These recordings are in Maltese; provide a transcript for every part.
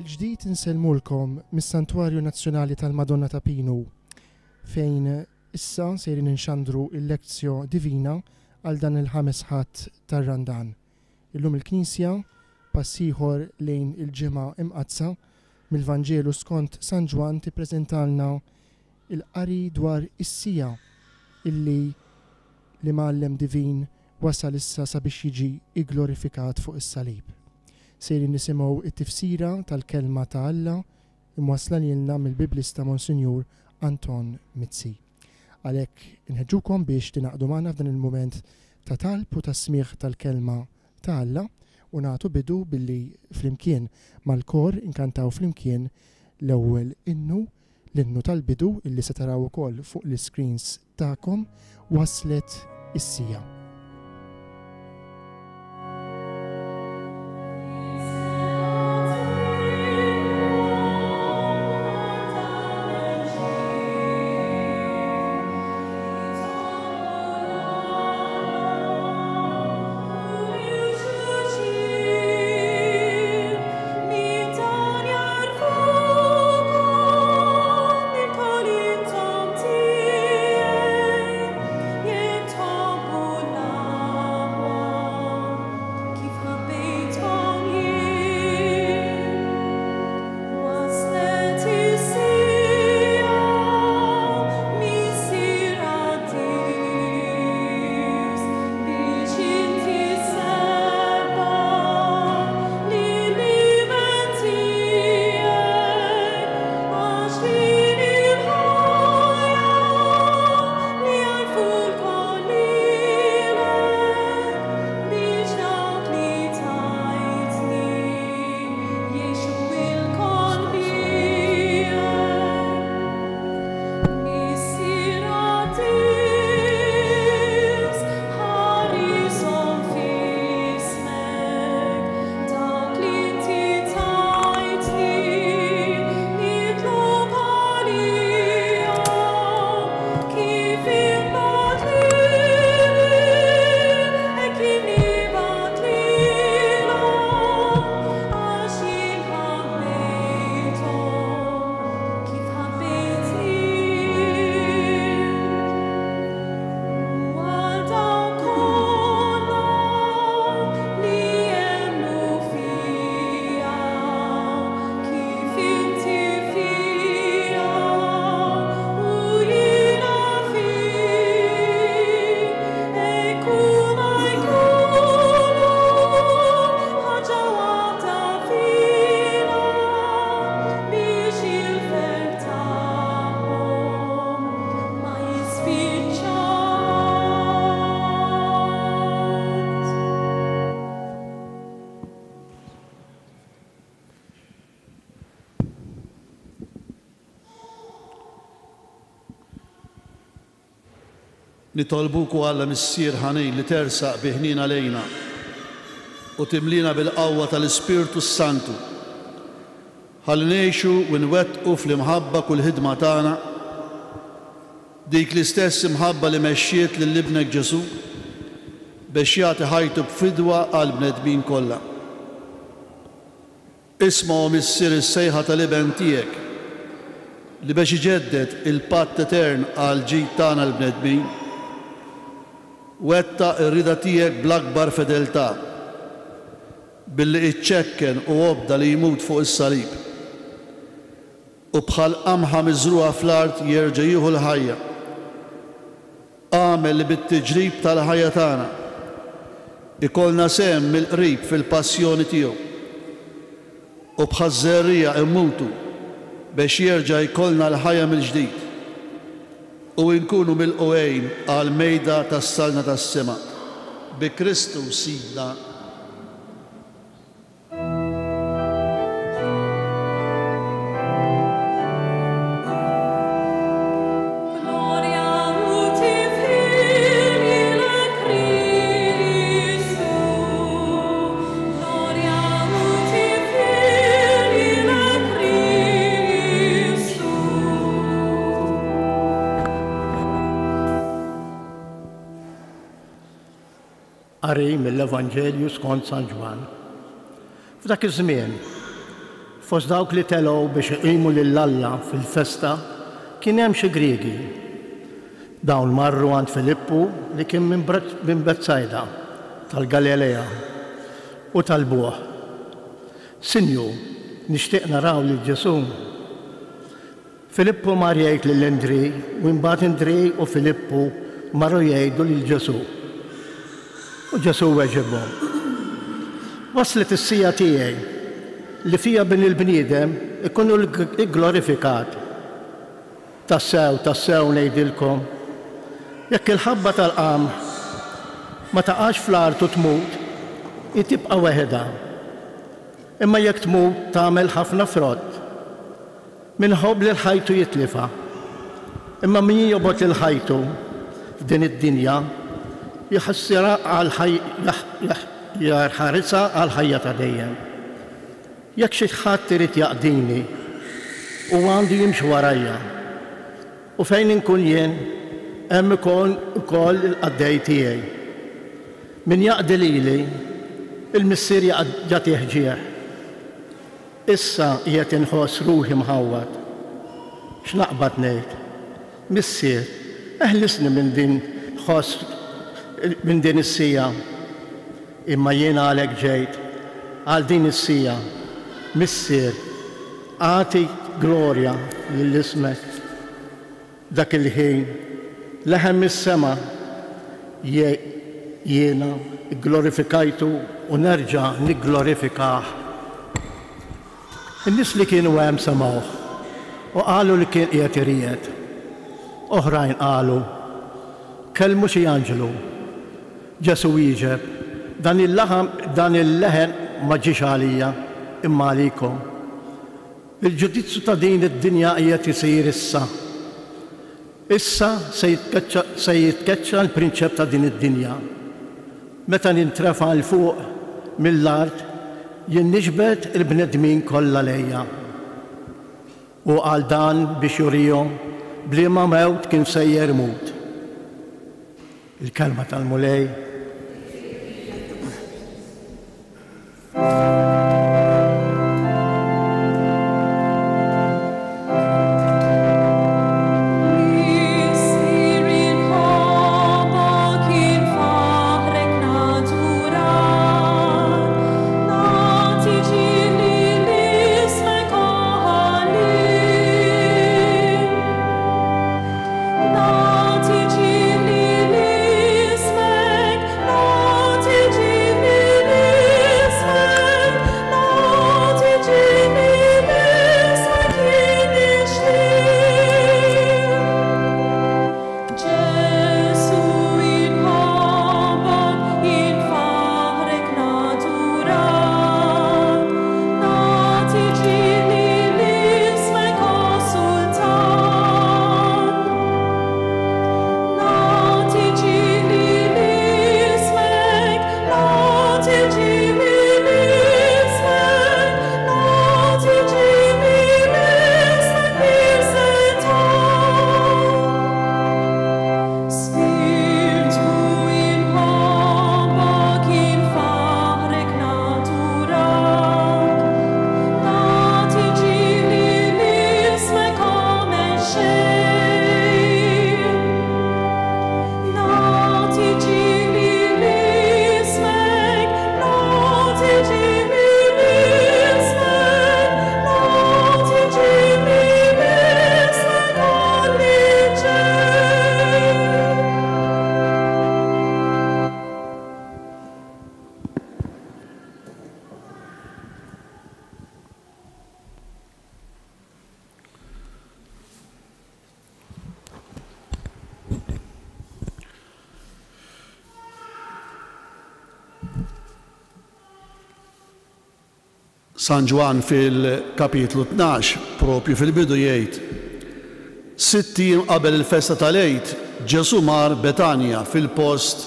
mill-ġdid insellmulkom mis-Santwarju Nazzjonali tal-Madonna ta' Pinu fejn issa sejrin inxandru il-lezzjo divina għal dan il-5 ħadd tar-Randan. Illum il-Knisja passiħor lejn il-ġimgħa imqazza mill-Vanġelu skont San Ġwan tippreżentalna il-qari dwar is-sija illi l-Imgħallem Divin wasal issa sabiex jiġi igglorifikat fuq is-salib. Sejrin nisimgħu it-tifsira tal-kelma ta' Alla imwassla lilna mill-Biblista Monsinjur Anton Mizzi. Għalhekk inħeġġukom biex tinaqdu magħna f'dan il-mument ta' talb u ta' smigħ tal-kelma ta' Alla u nagħtu bidu billi flimkien mal-kor inkantaw flimkien l-ewwel l-innu tal-bidu illi se taraw ukoll fuq l-screens tagħkom waslet is-sija. Nitolbuku Alla missier ħanin li tersaq biħnin għalejna u timlina bil-qawwa tal-Ispirtu Santu ħalli ngħixu u nwettqu fl-imħabba kull ħidma tagħna dik l-istess imħabba li mexxiet lill-Ibnek Ġesu biex jagħti ħajtu b'fidwa għal bnedmin kollha. Isma' missier is-sejħa tal-Iben tiegħek li biex iġedded il-patt etern għal ġid tagħna l-bnedmin wetta r-rida tiegħek bl-akbar fedeltà billi iċċekken u għobda li jmut fuq is-salib u bħal qamħa miżruha fl-art jerġa' jieħu l-ħajja. Għamel li bit-tiġrib tal-ħajja tagħna ikollna sehem mill-qrib fil-passjoni tiegħu u bħal żerrija immutu biex jerġa' jkollna l-ħajja mill-ġdid u nkunu mill-qwejn għal mejda tas-salna tas-sema bi Kristu Sidna. Qari mill-Evanġelju skont San Ġwan. F'dak iż-żmien, Fost dawk li telgħu biex iqimu lill-Alla fil-festa kien hemm xi Griegi. Dawn marru għand Filippu li kien minn Betsajda tal-Galilea u talbuh: Sinju, nixtieq naraw lil Ġesu. Filippu mar jgħid lil Indrej u mbagħad Indrej u Filippu marru jgħidu lil Ġesu. U Ġesu weġibhom: Waslet is-sija tiegħi li fija bin il-bniedem ikunu glorifikat. Tassew ngħidilkom, jekk il-ħabba tal-qam ma taqax fl-art u tmut, tibqa' weħeda. Imma jekk tmut tagħmel ħafna frott. Minħobb li l-ħajtu jitlifa. Imma min jobgħod il-ħajtu f'din id-dinja jħassira jarħarisha għal ħajja ta' dejjem. Jekk xi ħadd irid jaqdini u għandu jimxi warajja u fejn inkun jien hemm ukoll il-qaddej tiegħi. Min jaqdi lili il-missier jagħtih ġieħ. Issa qiegħed inħoss ruħi mħawwad. X'naqbad ngħid? Missier, eħlisni minn din is-sija. Imma jien għalhekk ġejt għal din is-sija. Missier, għati glorja lill-ismek. Dak il-ħin, leħem mis-sema jiena glorifikajtu u nerġa' nigglorifikah. In-nies li kienu hemm semgħuh u qalu li kien qiegħed iried. Oħrajn qalu, kellmu xi anġlu. Ġesu wieġeb, dan il-leħen ma ġiex għalija, imma għalikom. Il-ġudizzju ta' din id-dinja qiegħed isir issa. Issa se jitkeċċa l-prinċep ta' din id-dinja. Meta nintrefa' l fuq mill-art, jien niġbed il-bnedmin kollha lejja. U għal dan biex jurihom bliema mewt kien sejjer mut. Il-kelma tal-mulej. San Ġwan fil-kapitlu 12, propju fil-bidu jgħid: 6 qabel il-festa tal-Eid, Ġesu mar Betania fil-post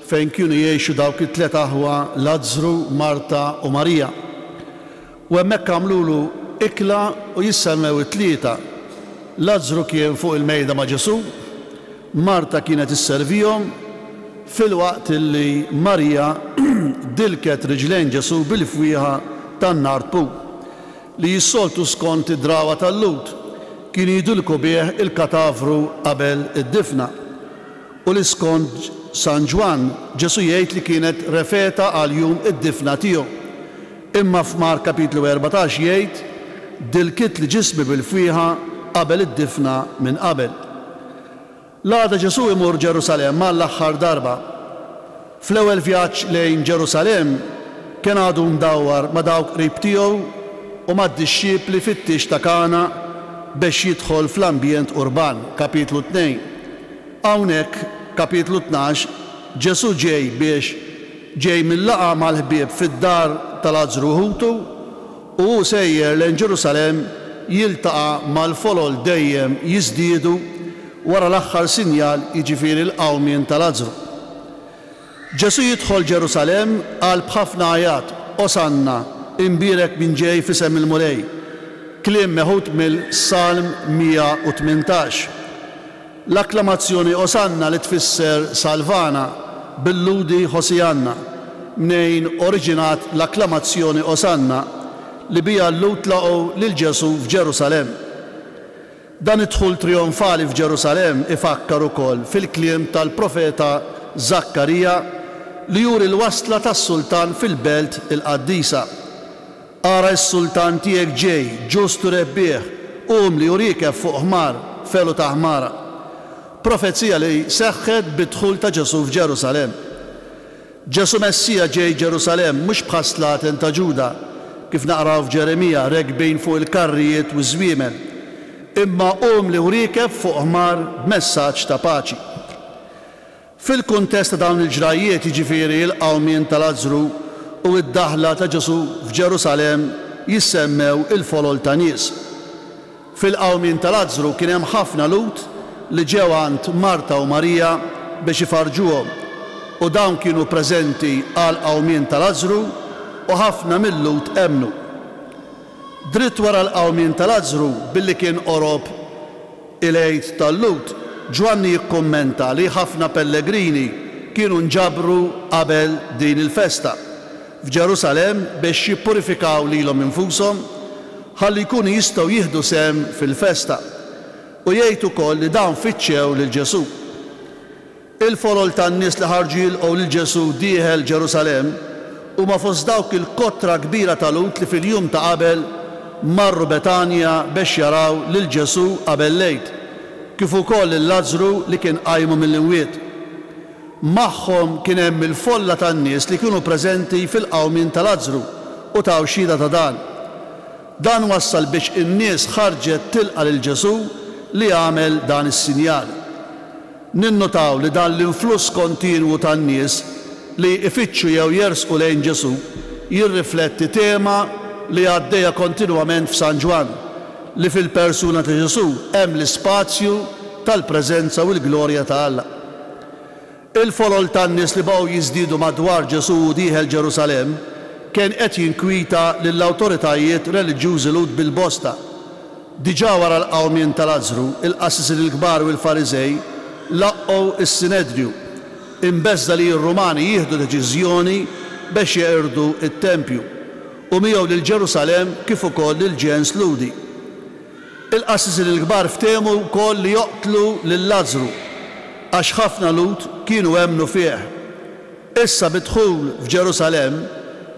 fejn kienu jgħixu dawk it-tlet aħwa Lażru, Marta u Marija. U hemmhekk għamlulu ikla u jissemmew it-tlieta. Lażru kien fuq il-mejda ma' Ġesu, Marta kienet isservihom fil-waqt li Marija dilket riġlejn Ġesu bil-fwieħa tan-nar pu. li jissoltu skont id-drawa tal-lut kien jidulku bih il-katavru qabel id-difna. U li skont San Ġwan Ġesu jgħid li kienet refeta għal jum id-difna tiegħu. Imma f'Mark kapitlu 14 jgħid dilkit li ġismi bil-fwieħa qabel id-difna minn qabel. L-għada Ġesu imur Ġerusalem mal-aħħar darba. Fl-ewwel vjaġġ lejn Ġerusalem kien għadu mdawwar ma' dawk qrib tiegħu u mad-dixxiepli fit-tix ta' Kana biex jidħol fl-ambjent urban, kapitlu 2. Hawnhekk kapitlu 12, Ġesu ġej mill-laqa mal-ħbieb fid-dar tal-Lażru ħutu u sejjer lejn Ġerusalem jiltaqa' mal-folol dejjem jiżdiedu wara l-aħħar sinjal jiġifieri l-qawmien tal-Lażru. Ġesu jidħol Ġerusalem għal b'ħafna ajat Osanna imbierek min ġej f'isem il-mulej, kliem meħud mill-Salm 118. L-akklamazzjoni Osanna li tfisser salvana bil-ludi Hosianna, mnejn oriġinat l-akklamazzjoni Osanna li bija l-lut laqgħu lil Ġesu f'Ġerusalem. Dan id-dħul trionfali f'Ġerusalem ifakkar ukoll fil-kliem tal-profeta Zakkarija li juri l-wasla tas-sultan fil-belt il-qaddisa. Ara s-sultan tiegħek ġej, ġustu rebbieħ, li jurikef fuq ħmar, felu ta' ħmara. Profezija li seħħet bid-dħul ta' Ġesu f'Ġerusalem. Ġesu Messija ġej Ġerusalem mhux bħaslaten ta' Ġuda kif naqraw f'Ġeremija rekbejn fuq il-karrijiet u żwiemel, imma li jurikef fuq ħmar b'messaġġ ta' paċi. Fil-kuntest ta' dawn il-ġrajiet jiġifieri l-qawmien tal-Lażru u d-daħla ta' Ġesu f'Ġerusalem jissemmew il-folol ta' nies. Fil-qawmien tal-Lażru kien hemm ħafna lut li ġew għand Marta u Marija biex ifarġuhom u dawn kienu preżenti għal qawmien tal-Lażru u ħafna mill-lut emnu. Dritt wara l-qawmien tal-Lażru billi kien qorob il-għid tal-lut, Ġwanni jikkummenta li ħafna pellegrini kienu nġabru qabel din il-festa f'Ġerusalem biex jippurifikaw lilhom infushom ħalli jkunu jistgħu jieħdu sehem fil-festa u jgħid ukoll li dawn fittxew lil Ġesu. Il-folol tan-nies li ħarġu jilqgħu lil Ġesu dieħel Ġerusalem huma fost dawk il-kottra kbira tal-lut li fil-jum ta' qabel marru Betanja biex jaraw lil Ġesu qabel lejt, kif ukoll il-Lażru li kien qajmu mill-imwiet. Magħhom kien hemm il-folla tan-nies li kienu preżenti fil-qawmien tal-Lażru u taw xhieda ta' dan. Dan wassal biex in-nies ħarġet tilqa' lil Ġesu li għamel dan is-sinjal. Ninnotaw li dan l-influss kontinwu tan-nies li ifittxu jew jersqu lejn Ġesu jirrifletti tema li għaddejja kontinwament f'San Ġwan li fil-persuna ta' Ġesu hemm l-ispazju tal-preżenza u l-glorja ta' Alla. Il-folol tan-nies li baqgħu jiżdiedu madwar Ġesu u dieħel Ġerusalem kien qed jinkwita lill-awtoritajiet reliġjużi lud bil-bosta. Diġà wara l-qawmien tal-Lażru, il-qassisin il-kbar u l-Fariżej laqgħu is-Sinedrju imbeżza li r-Rumani jieħdu deċiżjoni biex jeqirdu t-Tempju u miegħu lil Ġerusalem kif ukoll lil ġens ludi. Il-qassisin il-kbar ftehmu wkoll li joqtlu lil Lażru għax ħafna lut kienu hemmnu fih. Issa bidħul f'Ġerusalem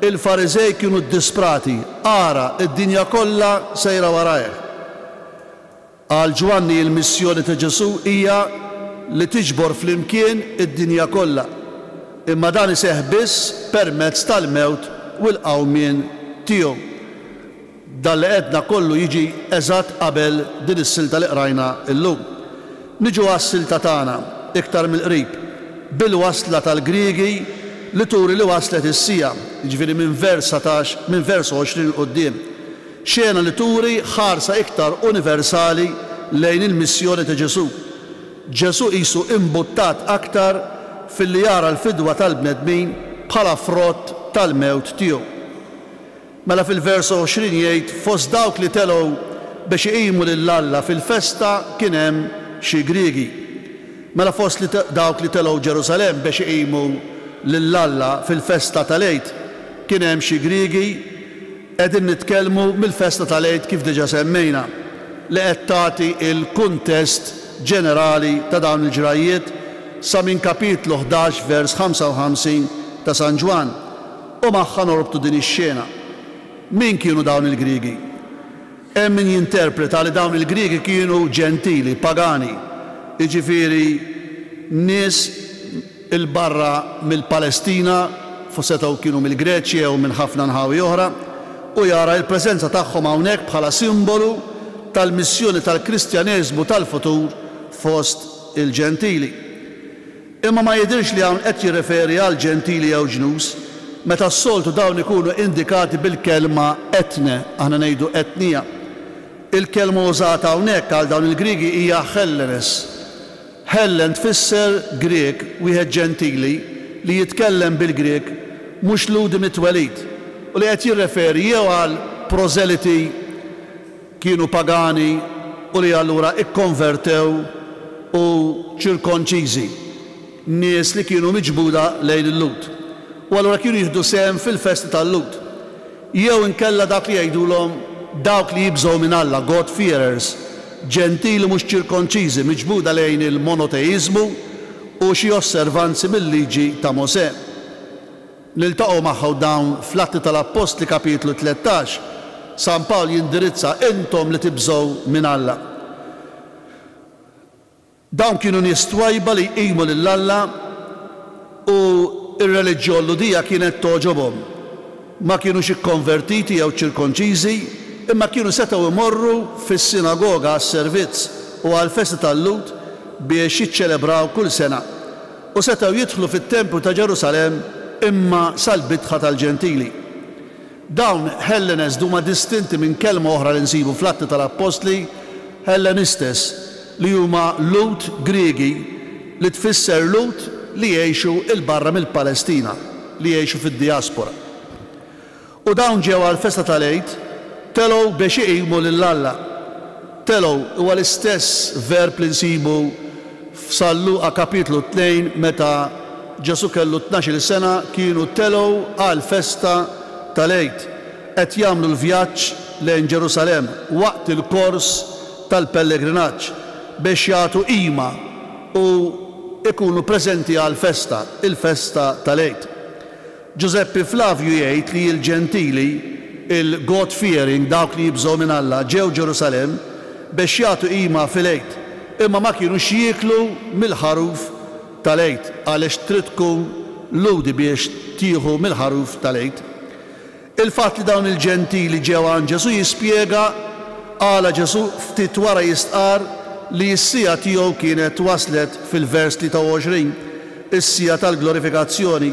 il-Fariżej kienu ddisprati, ara d-dinja kollha sejra warajh. Għal Ġwanni il-missjoni ta' Ġesu hija li tiġbor flimkien id-dinja kollha, imma dan iseħħ biss permezz tal-mewt u l-qawmien tiegħu. Dan li qedna kollu jiġi eżatt qabel din is-silta li qrajna llum. Niġu għas-silta tagħna iktar mill-qrib bil-wasla tal-Griegi li turi li waslet is-sija, jiġifieri minn vers 20 quddiem. Xena li turi ħarsa iktar universali lejn il-missjoni ta' Ġesu. Ġesu qisu imbuttat aktar fil-li jara l-fidwa tal-bnedmin bħala frott tal-mewt tiegħu. Mela fil-vers 20 jgħid fost dawk li telgħu biex iqimu lil Alla fil-festa kien hemm xi Griegi. Mela fost dawk li telgħu Ġerusalem biex iqimu lil Alla fil-festa tal-Għid kien hemm xi Griegi qegħdin nitkellmu mill-festa tal-Eid kif diġà semmejna li qed tagħti l-kuntest ġenerali ta' dawn il-ġrajiet sa minn kapitlu 11 vers 55 ta' San Ġwan u magħha norbtu din ix-xena. Min kienu dawn il-Griegi? Hemm min jinterpreta li dawn il-Griegi kienu ġentili, pagani, jiġifieri nies il-barra mill-Palestina, fossetgħu kienu mill-Greċja u minn ħafna nħawi oħra, u jara l-preżenza tagħhom hawnhekk bħala simbolu tal-missjoni tal-Kristjaneżmu tal-futur fost il-ġentili. Imma ma jidhirx li hawn qed jirreferi għal ġentili jew ġnus, meta s-soltu dawn ikunu indikati bil-kelma etne, aħna ngħidu etnija. Il-kelma użata hawnhekk għal dawn il-Griegi hija Hellenes. Hellen tfisser Grieg wieħed ġentili li jitkellem bil-Grieg mhux ludi mitwelid u li qed jirreferi jew għal proseliti kienu pagani u li allura ikkonvertew u ċirkonċiżi, nies li kienu miġbuda lejn il-Lut. U allura kienu jieħdu sehem fil-festa tal-Lut. Jew inkella dak li jgħidulhom dawk li jibżgħu minn Alla, God-fearers, ġentili mhux ċirkonċiżi, miġbuda lejn il-monoteizmu u xi osservanzi mill-liġi ta' Mosè. Niltaqgħu magħhom dawn fl-Atti tal-Apostli kapitlu 13, San Pawl jindirizza intom li tibżgħu minn Alla. Dawn kienu nies twajba li jqimu lil Alla u ir-reliġjon ludija kienet toġobhom. Ma kienux ikkonvertiti jew ċirkonċiżi, imma kienu setgħu imorru fis-sinagoga għas-servizz u għall-festa tal-Lut biex jiċċelebraw kull sena. U setgħu jidħlu fit-Templu ta' Ġerusalemm imma sal-bidħa tal-ġentili. Dawn Hellenes huma distinti minn kelma oħra li nsibu fl-Atti tal-Apostli, Hellenistes, li huma Lut Griegi li tfisser Lut li jgħixu il-barra mill-Palestina, li jgħixu fid-diaspora. U dawn ġew għall-festa tal-Eid telgħu biex iqimu lil Alla. Telgħu huwa l-istess verb li nsibu f'Salluqa kapitlu 2 meta Ġesu kellu 12 sena kienu telgħu għall-festa tal-Eid qed jagħmlu l-vjaġġ lejn Ġerusalemm waqt il-kors tal-pellegrinaġġ biex jagħtu qima u ikunu preżenti għall-festa, il-festa tal-Eid. Giuseppe Flavio jgħid li l-ġentili, il-God-fearing, dawk li jibżgħu minn Alla, ġew Ġerusalemm biex jagħtu qima fil-Eid, imma ma kienux jieklu mill-ħaruf tal-Eid għaliex trid tkun ludi biex tieħu mill-ħaruf tal-Eid. Il-fatt li dawn il-ġentili ġew għand Ġesu jispjega għala Ġesu ftit wara jistqar li s-sija tiegħu kienet waslet fil-vers 23, is-sija tal-glorifikazzjoni.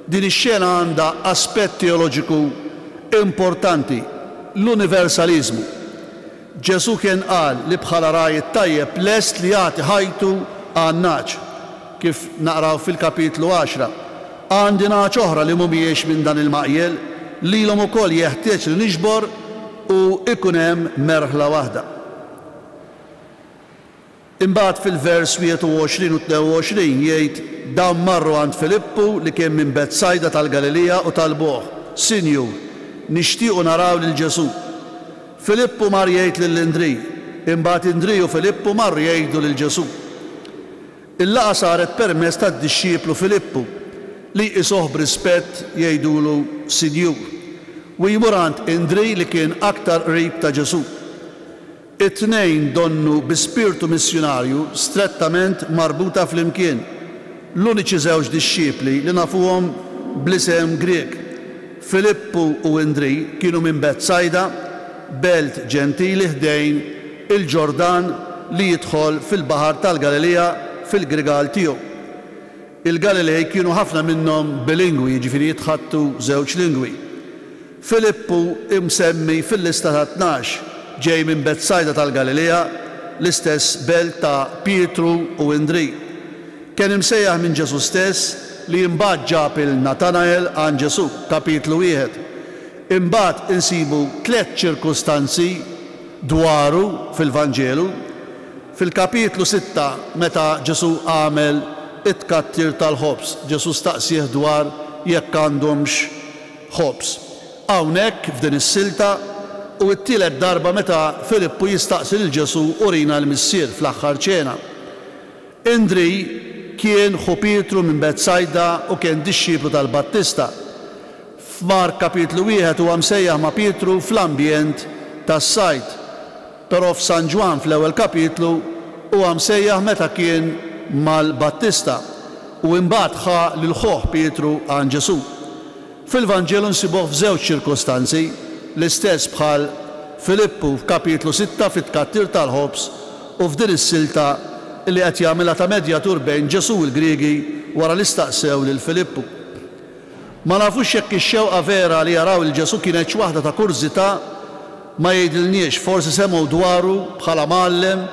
Din ix-xena għandha aspett teoloġiku importanti, l-universalizmu. Ġesu kien qal li bħala rajiet tajjeb lest li jagħti ħajtu għan-naċ, kif naqraw fil-kapitlu 10. Għandi naċ oħra li mhumiex minn dan il-maqjel lilhom ukoll jeħtieġ li niġbor u ikun hemm merħla waħda. Imbagħad fil-vers 21 u 22 jgħid dawn marru għand Filippu li kien minn Betsajda tal-Galilea u tal-Boħ. Sinjur, nixtiequ naraw lil Ġesu. Filippu mar jgħid lill-Indrij, imbagħad Indrij u Filippu marru jgħidu lil Ġesu. Il-laqgħa saret permezz tad-dixxieplu Filippu li jqisuh b'rispett jgħidulu Sinjur u jmur għand Indrij li kien aktar qrib ta' Ġesu. It-tnejn donnu bi spiritu missjonarju strettament marbuta flimkien, l-uniċi żewġ dixxiepli li nafuhom bl-isem Grieg. Filippu u Indrij kienu minn Betsajda, belt ġentili ħdejn il-Ġordan li jidħol fil-baħar tal-Galilea fil-Grigal tiegħu. Il-Galilej kienu ħafna minnhom bilingwi, jiġifieri jitħattu żewġ lingwi. Filippu imsemmi fil-lista ta' 12 ġej minn Betsajda tal-Galilea, l-istess belt ta' Pietru u Indrij. Kien imsejjaħ minn Ġesu stess li imbagħad ġab il-Natanael għand Ġesu, kapitlu 1. Imbagħad insibu 3 ċirkustanzi dwaru fil-Vanġelu. Fil-kapitlu 6 meta Ġesu għamel it-kattir tal-ħobs, Ġesu staqsih dwar jekk għandhomx ħobs. hawnhekk f'din is-silta u t-tielet darba meta Filippu jistaqsi lil Ġesu urina l-missier fl-aħħar ċena. Indri kien ħu Pietru minn Betsajda u kien dixxiplu tal-Battista. F'Mark kapitlu 1 huwa msejjaħ ma' Pietru fl-ambjent tas-sajd, però f'San Ġwan fl-ewwel kapitlu huwa msejjaħ meta kien mal-Battista u imbagħad ħa lil ħoħ Pietru għand Ġesu. Fil-Vanġelu nsibuh f'żewġ ċirkostanzi l-istess bħal Filippu f'kapitlu 6 fit-tkattir tal-ħobs u f'din is-silta li qed jagħmilha ta' medjatur bejn Ġesu u l-Griegi wara li staqsew lil Filippu. Ma nafux jekk ix-xewqa vera li jaraw il-Ġesu kienet xi waħda ta' kurżità ma jgħidilniex, forsi semgħu dwaru bħala mgħallem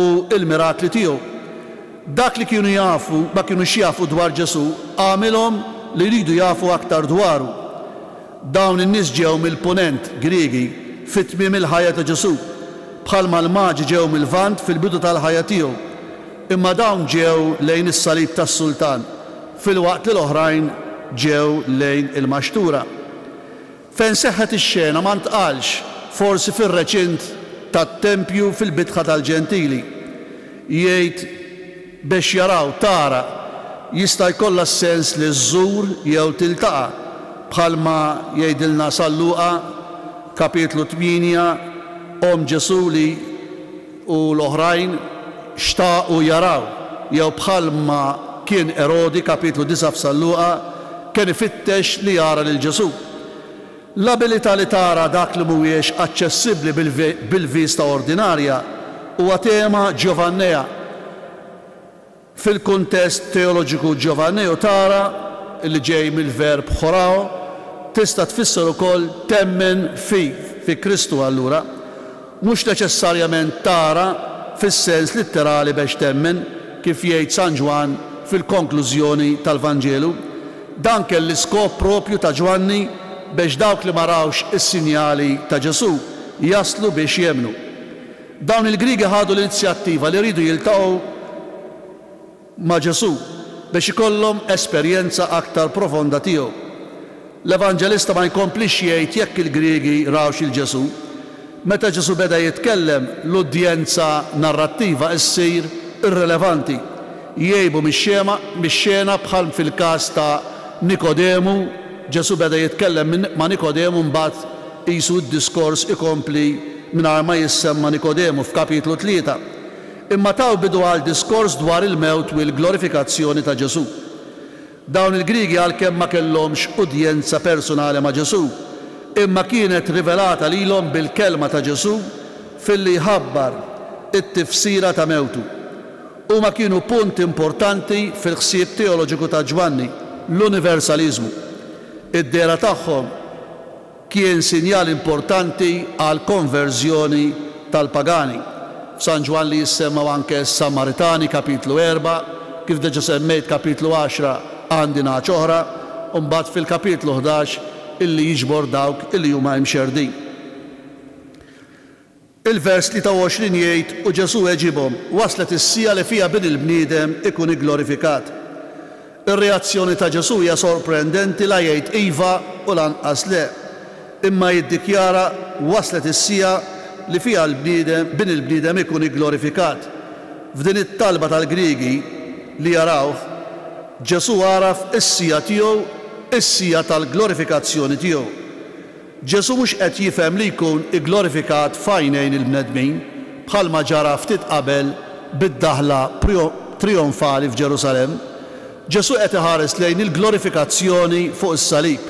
u l-mirakli tiegħu. Dak li kienu jafu, ma kienux jafu dwar Ġesu, għamilhom li jridu jafu aktar dwaru. Dawn in-nies ġew mill-punent Griegi fit-tmiem il-ħajja ta' Ġesu, bħalma l-Maġi ġew mill-Vant fil-bidu tal-ħajja tiegħu. Imma dawn ġew lejn is-salib tas-Sultan, filwaqt li l-oħrajn ġew lejn il-Maxtura. Fejn seħħet ix-xena ma ntqalx, forsi fir-reċint tat-Tempju fil-Bitħa tal-Ġentili. Jgħid biex jaraw tara jista' jkollha sens li żżur jew tiltaqa' bħalma jgħidilna San Luqa kapitlu 8 Ġesu li u l-oħrajn xtaqu jaraw, jew bħalma kien Erodi kapitlu 9 f'San Luqa kien ifittex li jara lil Ġesu. L-abilità li tara dak li mhuwiex aċċessibbli bil-vista ordinarja huwa tema Ġovannea. Fil-kuntest teoloġiku Ġovanneo tara li ġej mill-verb ħorao tista' tfisser ukoll temmen fi Kristu allura, mhux neċessarjament tara fis-sens litterali biex temmen kif jgħid San Ġwan fil-konklużjoni tal-Vanġelu. Dan kell l-iskop propju ta' Ġwanni biex dawk li ma rawx is-sinjali ta' Ġesu jaslu biex jemnu. Dawn il-Griegi ħadu l-inizjattiva li rridu jiltaqgħu ma' Ġesu biex ikollhom esperjenza aktar profonda tiegħu. L-Evanġelista ma jkomplix jgħid jekk il-Griegi rawx il-Ġesu. Meta Ġesu beda jitkellem l-udjenza narrattiva issir irrelevanti. Jgħibu mix-xena bħal fil-każ ta' Nikodemu, Ġesu beda jitkellem ma' Nikodemu mbagħad qisu d-diskors ikompli mingħajr ma jissemma Nikodemu f'kapitlu 3. Imma taw bidu għal diskors dwar il-mewt u l-glorifikazzjoni ta' Ġesu. Dawn il-Griegi għalkemm ma kellhomx udjenza personali ma' Ġesu, imma kienet rivelata lilhom bil-kelma ta' Ġesu filli ħabbar it-tifsira ta' mewtu. Huma kienu punt importanti fil-ħsieb teoloġiku ta' Ġwanni, l-universalizmu. Id-dera tagħhom kien sinjal importanti għal konverżjoni tal-pagani. San Ġwan li jissemmaw anke s-Samaritani kapitlu 4, kif deġa semmejt kapitlu 10 għandi ngħid oħra, u mbagħad fil-kapitlu 11 illi jiġbor dawk illi huma mxerdin. Il-vers 23 jgħid u Ġesu eġibhom waslet is-sija li fiha bin il-bniedem ikun glorifikat. Ir-reazzjoni ta' Ġesu hija sorprendenti la jgħid iva u lanqas le, imma jiddikjara waslet is-sija li fiha l-bniedem bin il-bniedem ikun glorifikat. F'din it-talba tal-Griegi li jarawh, Ġesu għaraf is-sija tiegħu, is-sija tal-glorifikazzjoni tiegħu. Ġesu mhux qed jifhem li jkun glorifikat f'għajnejn il-bnedmin bħalma ġara ftit qabel bid-daħla trionfali f'Ġerusalemm. Ġesu qed iħares lejn il-glorifikazzjoni fuq is-salib,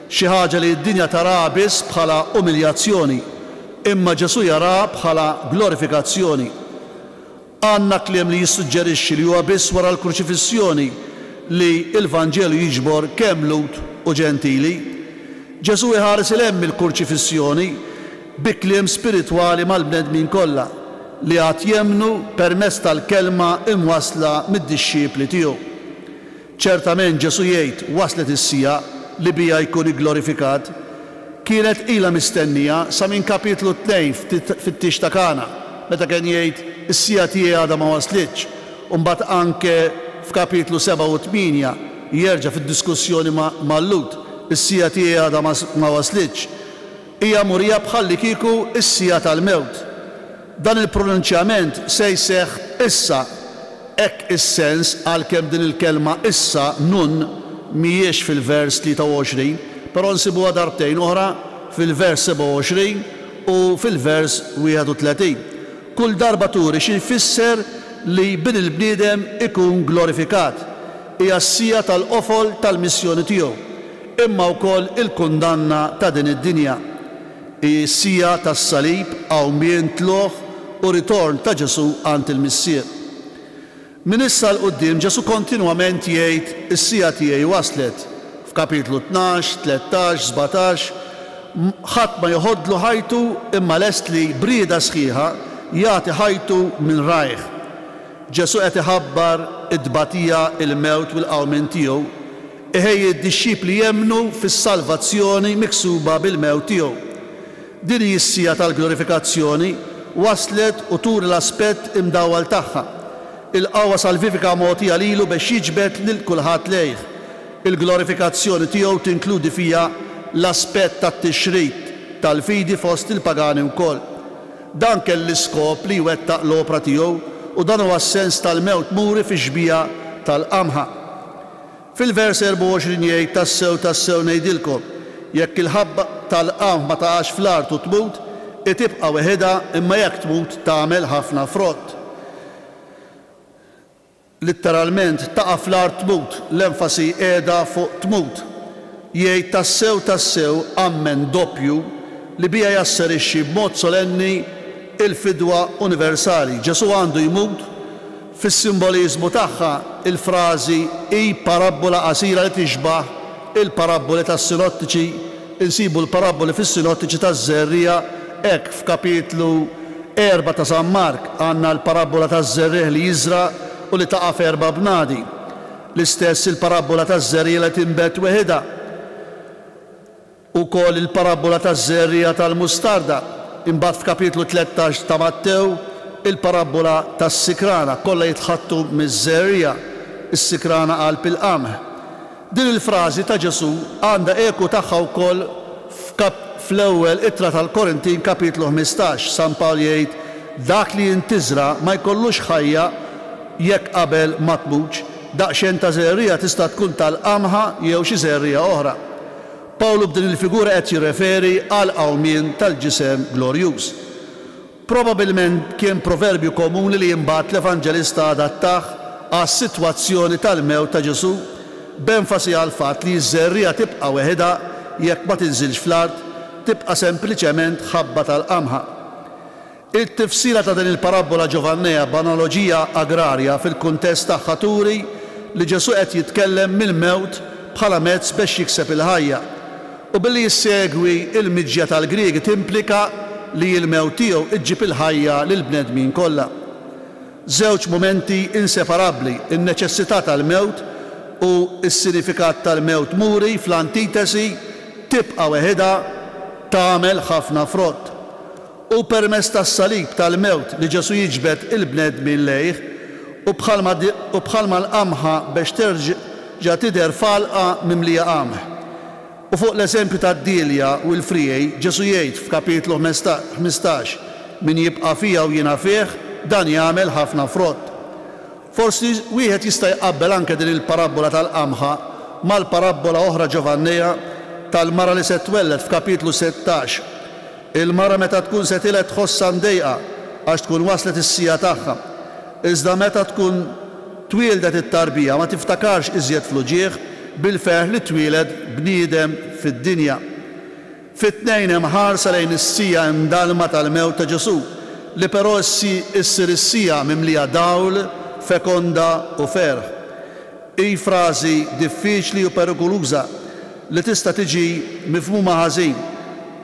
xi ħaġa li d-dinja tara biss bħala umiljazzjoni, imma Ġesu jara bħala glorifikazzjoni. Għandna kliem li jissuġġerixxi li huwa biss wara l-kruċifissjoni li l-Vanġelu jiġbor kemm Lut u Ġentili. Ġesu iħares il-hemm il-kruċifissjoni bi kliem spiritwali mal-bnedmin kollha li għad jemnu permezz tal-kelma imwasla mid-dixxiepli tiegħu. Ċertament Ġesu jgħid waslet is-sija li bija jkun glorifikat, kienet ilha mistennija sa minn kapitlu 2 fit-tix ta' Kana, meta kien jgħid is-sija tiegħi għadha ma waslitx, u mbagħad anke f'kapitlu 7 u 8 jerġa' fid-diskussjoni ma' Lut is-sija tiegħi għadha ma waslitx. Hija murija bħalli kieku is-sija tal-mewt. Dan il-pronunċjament se jseħħ issa. Hekk is-sens għalkemm din il-kelma issa nun mhijiex fil-vers 23, però nsibuha darbtejn oħra fil-vers 27 u fil-vers 31. Kull darba turi xi jfisser li bin il-bniedem ikun glorifikat. Hija s-sija tal-qofol tal-missjoni tiegħu, imma wkoll il-kundanna ta' din id-dinja. Is-sija tas-salib awmien tluħ u ritorn ta' Ġesu għand il-Missier. Min issa l-qudiem Ġesu kontinwament jgħid is-sija tiegħi waslet. F'kapitlu 12, 13, 17 ħadd ma joħodlu ħajtu imma lest li brieda sħiħa jagħti ħajtu minn rajħ. Ġesu qed iħabbar id-tbatija, il-mewt u l-qawmien tiegħu, iħejji d-dixxipli jemmnu fis-salvazzjoni miksuba bil-mewt tiegħu. Din hi s-sija tal-glorifikazzjoni waslet u turi l-aspett imdawwal tagħha. Il-qawwa salvifika mogħtija lilu biex jiġbed lil kulħadd lejh. Il-glorifikazzjoni tiegħu tinkludi fiha l-aspett tat-tixrid tal-fidi fost il-pagani wkoll. Dan kelli skop li jwettaq l-opra tiegħu u dan huwa s-sens tal-mewt muri fi xbija tal-qamħa. Fil-vers 24 jgħid tassew ngħidilkom, jekk il-ħabba tal-qamħ ma taqax fl-art u tmut, tibqa' weħedha imma jekk tmut tagħmel ħafna frott. Litteralment taqa' fl-art tmut, l-enfasi qiegħda fuq tmut. Jgħid tassew ammen doppju li bija jasserixxi b'mod solenni il-fidwa universali. Ġesu għandu jmut, fis-simboliżmu tagħha il-frażi hi parabola qasira li tixbaħ il-paraboli tas-sinottiċi, insibu l-paraboli fis-sinottiċi taż-żerrija hekk f'kapitlu 4 ta' San Mark għandna l-parabola taż-żerrieħ li jiżra u li taqa' f'erba' bnadi. L-istess il-parabola taż-żerrija li tinbet weħida. Ukoll il-parabola taż-żerrija tal-mustarda. Imbagħad f'kapitlu 13 ta' Mattew il-parabola tas-sikrana kollha jitħattu miż-żerrija, is-sikrana qalb il-qamħ. Din il-frażi ta' Ġesu għandha eku tagħha wkoll fl-ewwel ittra tal-Korintin kapitlu 15. San Pawl jgħid dak li jintiżra ma jkollux ħajja jekk qabel ma tmutx, daqsxejn ta' żerrija tista' tkun tal-qamħa jew xi żerrija oħra. Pawlu b'din il-figura qed jirreferi għal qawmien tal-ġisem glorjuż. Probabilment kien proverbju komuni li jimbagħat l-Evanġelista adattah għas-sitwazzjoni tal-mewt ta' Ġesu b'enfasi għal fatt li ż-żerrija tibqa' weħedha jekk ma tinżilx fl-art, tibqa' sempliċement ħabba tal-qamħa. Il-tifsira ta' din il-parabola Ġovannea b'analoġija agrarja fil-kuntest tagħha turi li Ġesu qed jitkellem mill-mewt bħala mezz biex jikseb il-ħajja. U billi jissegwi il-miġja tal-Griegi timplika li l-mewt tiegħu iġġib il-ħajja lill-bnedmin kollha. Żewġ momenti inseparabbli, in-neċessità tal-mewt u s-sinifikat tal-mewt muri fl-antitesi tibqa' weħedha tagħmel ħafna frott. U permezz tas-salib tal-mewt li Ġesu jiġbed il-bnedmin lejh u bħalma l-qamħa biex terġa' tidher falqa mimlija qamħ. U fuq l-eżempju tad-dilja u l-frijej Ġesu jgħid f'kapitlu 15 min jibqa' fija u jiena fih dan jagħmel ħafna frott. Forsi wieħed jista' jqabbel anke din il-parabola tal-qamħa mal-parabola oħra Ġovannea tal-mara li se twellet f'kapitlu 16. Il-mara meta tkun se tiled tħossha mdejqa għax tkun waslet is-sija tagħha. Iżda meta tkun twieldet it-tarbija ma tiftakarx iżjed fl-uġigħ bil-ferħ li twieled bniedem fid-dinja. Fit-tnejn hemm ħarsa lejn is-sija imdalma tal-mewt ta' Ġesu li però issir is-sija mimlija dawl, fekonda u ferħ. Hi frażi diffiċli u perikoluża li tista' tiġi mifhuma ħażin,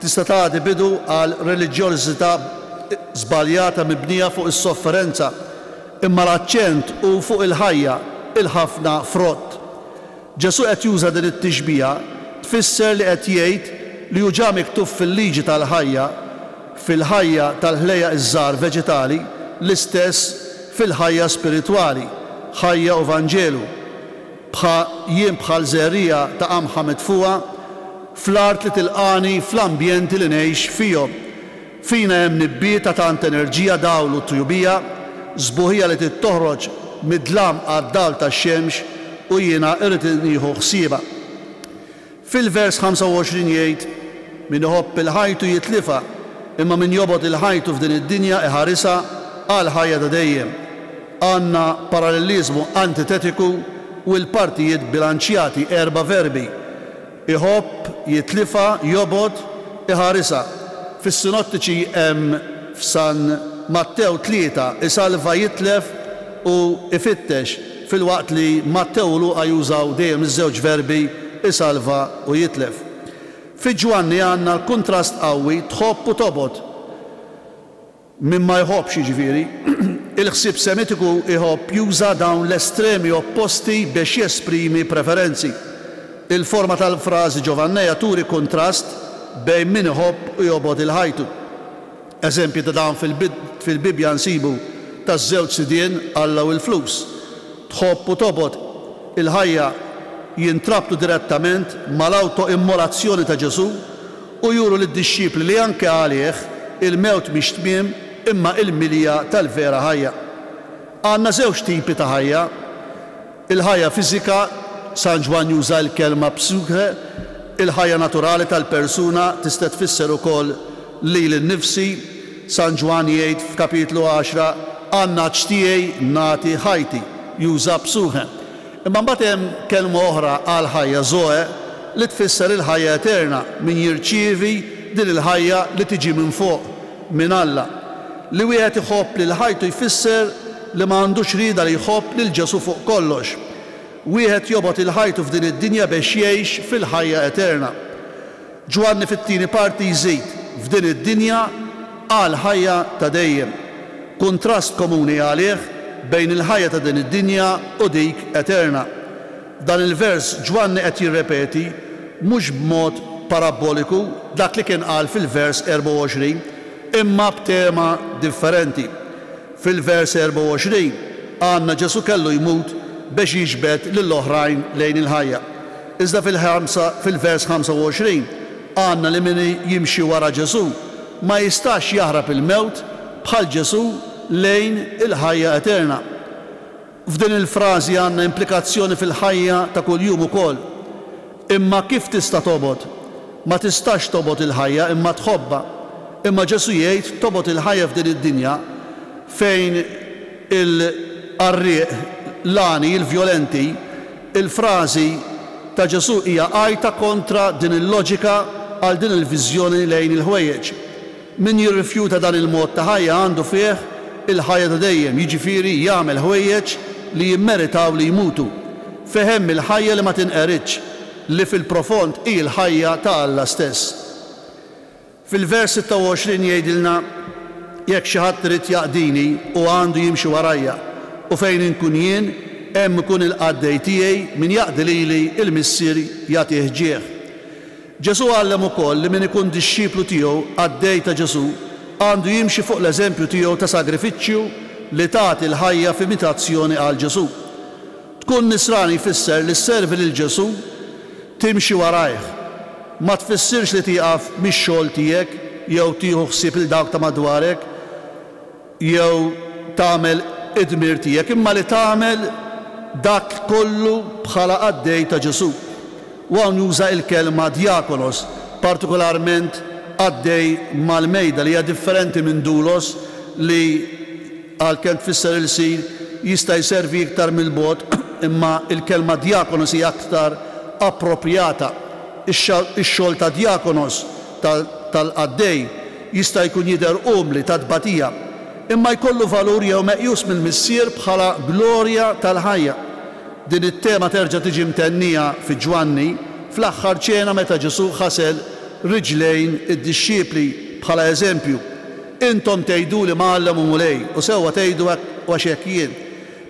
tista' tagħti bidu għal reliġjożità żbaljata mibnija fuq is-sofferenza, imma l-aċċent hu fuq il-ħajja, il-ħafna frott. Ġesu qed juża din it-tixbija tfisser li qed jgħid li hu ġa miktub fil-liġi tal-ħajja, fil-ħajja tal-ħlejja iż-żgħar veġitali, l-istess fil-ħajja spiritwali, ħajja Evanġelu. Jien bħal żerrija ta' qamħa midfuqa fl-art li tilqani fl-ambjenti li ngħix fihom. Fina hemm nibbiet ta' tant enerġija dawl u tjubija, żbuħija li tittoħroġ mid-dlam għad-dawl tax-xemx u jiena irrid nieħu ħsiebha. Fil-vers 25 jgħid: min iħobb il-ħajtu jitlifa, imma min jobgħod il-ħajtu f'din id-dinja iħarisha għal ħajja ta' dejjem. Għandna paralleliżmu antitetiku u l-partijiet bilanċjati 4 verbi: iħobb, jitlifa, jobgħod, iħarisha. Fis-sinottiċi hemm f'San Mattew 3 isalva, jitlef u ifittex, filwaqt li Mattew u Luqa jużaw dejjem iż-żewġ verbi isalva u jitlef. Fi Ġwanni għandna l-kuntrast qawwi tħobb u tobgħod. Min ma jħobbx jiġifieri, il-ħsieb semitiku iħobb juża dawn l-estremi opposti biex jesprimi preferenzi. Il-forma tal-frażi Ġovanneja turi kontrast bejn min iħobb u jobgħod il-ħajtu. Eżempji ta' dawn fil-Bibja nsibu taż-żewġ sidien Alla u l-flus. Tħobb u tobgħod il-ħajja jintrabtu direttament mal-autoimmolazzjoni ta' Ġesu u juru lid-dixxipli li anke għalih il-mewt mhix tmiem imma il-milja tal-vera ħajja. Għandna żewġ tipi ta' ħajja. Il-ħajja fiżika, San Ġwan juża l-kelma psuke, il-ħajja naturali tal-persuna tista' tfisser ukoll lil innifsi. San Ġwan jgħid f'kapitlu 10: għandna ċtiegħi nagħti ħajti, juża psuke. Imma mbagħad hemm kelma oħra għal ħajja zoe li tfisser il-ħajja eterna, min jirċievi din il-ħajja li tiġi minn fuq, minn Alla. Li wieħed iħobb lil ħajtu jfisser li ma għandux rieda li jħobb lil Ġesu fuq kollox. Wieħed jobgħod il-ħajtu f'din id-dinja biex jgħix fil-ħajja eterna. Ġwanni fit-tieni parti jżid: f'din id-dinja għal ħajja ta' dejjem. Kuntrast komuni għalih bejn il-ħajja ta' din id-dinja u dik eterna. Dan il-vers Ġwanni qed jirrepeti mhux b'mod paraboliku dak li kien qal fil-vers 24, imma b'tema differenti. Fil-vers 24 għandna Ġesu kellu jmut biex jiġbed lill-oħrajn lejn il-ħajja. Iżda fil-vers 25 għandna li min jimxi wara Ġesu ma jistax jaħrab il-mewt bħal Ġesu lejn il-ħajja eterna. F'din il-frażi għandna implikazzjoni fil-ħajja ta' kuljum ukoll. Imma kif tista' tobgħod? Ma tistax tobgħod il-ħajja imma tħobba. Imma Ġesu jgħid tobgħod il-ħajja f'din id-dinja fejn il-qarrieq, l-għani, il-vjolenti, il-frażi ta' Ġesu hija għajta kontra din il-loġika għal din il-viżjoni lejn il-ħwejjeġ. Min jirrifjuta dan il-mod ta' ħajja għandu fih il-ħajja ta' dejjem, jiġifieri jagħmel ħwejjeġ li jimmeritaw li jmutu. Fehem il-ħajja li ma tinqeritx, li fil-profond hi l-ħajja ta' Alla stess. Fil-vers 26 jgħidilna: jekk xi ħadd irid jaqdini u għandu jimxi warajja, u fejn inkun jien hemm ikun il-qaddej tiegħi min jaqdi lili il-missier jagħtih ġieħ. Ġesu għallem ukoll li min ikun dixxiplu tiegħu qaddej ta' Ġesu għandu jimxi fuq l-eżempju tiegħu ta' sagrifiċċju li tagħti l-ħajja f'imitazzjoni għal Ġesu. Tkun nisrani jfisser li sservi lil Ġesu timxi warajh. Ma tfissirx li tieqaf mix-xogħol tiegħek jew tieħu ħsieb il dawk ta' madwarek jew tagħmel id-dmir tiegħek, imma li tagħmel dak kollu bħala qaddej ta' Ġesu. U hawn juża l-kelma diakonos, partikolarment qaddej mal-mejda li hija differenti minn dulos li għalkemm tfisser il-sir jista' jservi iktar mill-bogħod, imma il-kelma diakonos hija aktar appropjata. Ix-xogħol ta' diakonos tal-qaddej jista' jkun jidher umli ta' tbatija, imma jkollu valur jew meqjus mill-missier bħala glorja tal-ħajja. Din it-tema terġa' tiġi mtennija fi Ġwanni fl-aħħar ċena meta Ġesu ħasel riġlejn id-dixxiepli bħala eżempju. Intom tgħiduli ma'allem u mulej u sewwa tgħidu għax hekk jien.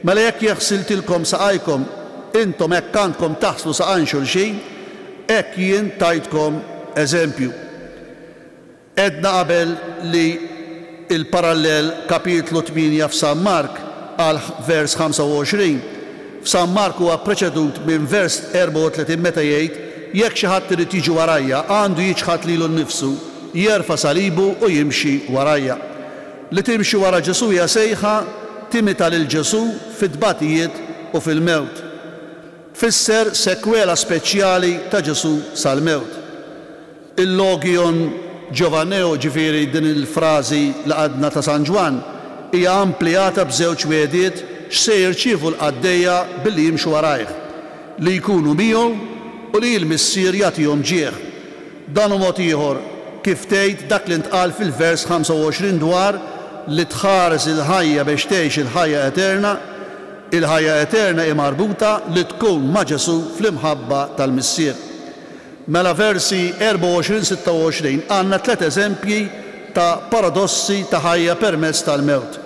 Mela jekk jeħsiltilkom saqajkom, intom hekk għandkom taħslu saqajn xulxin, hekk jien tajtkom eżempju. Edna qabel li il-parallel kapitlu 8 f'San Mark għal vers 25. F'San Mark huwa preċedut minn vers 34 meta jgħid jekk xi ħadd irid jiġi warajja għandu jiġħad lilu nnifsu, jerfa' salibu u jimxi warajja. Li timxi wara Ġesu hija sejħa timita lil Ġesu fid-tbatijiet u fil-mewt. Fisser sekwela speċjali ta' Ġesu sal-mewt. Il-Logion Giovanneo, ġifieri din il-frażi li għadna ta' San Ġwan, hija amplijata b'żewġ wediet x'se jirċievu l-qaddejja billi jimxu warajh, li jkunu miegħu u li l-missier jagħtihom ġieħ. Dan hu mod ieħor kif tgħid dak li ntqal fil-vers 25 dwar li tħares il-ħajja biex tgħix il-ħajja eterna. Il-ħajja eterna hi marbuta li tkun ma' Ġesu fl-imħabba tal-missier. Mela versi 24-26 għandna 3 eżempji ta' paradossi ta' ħajja permezz tal-mewt.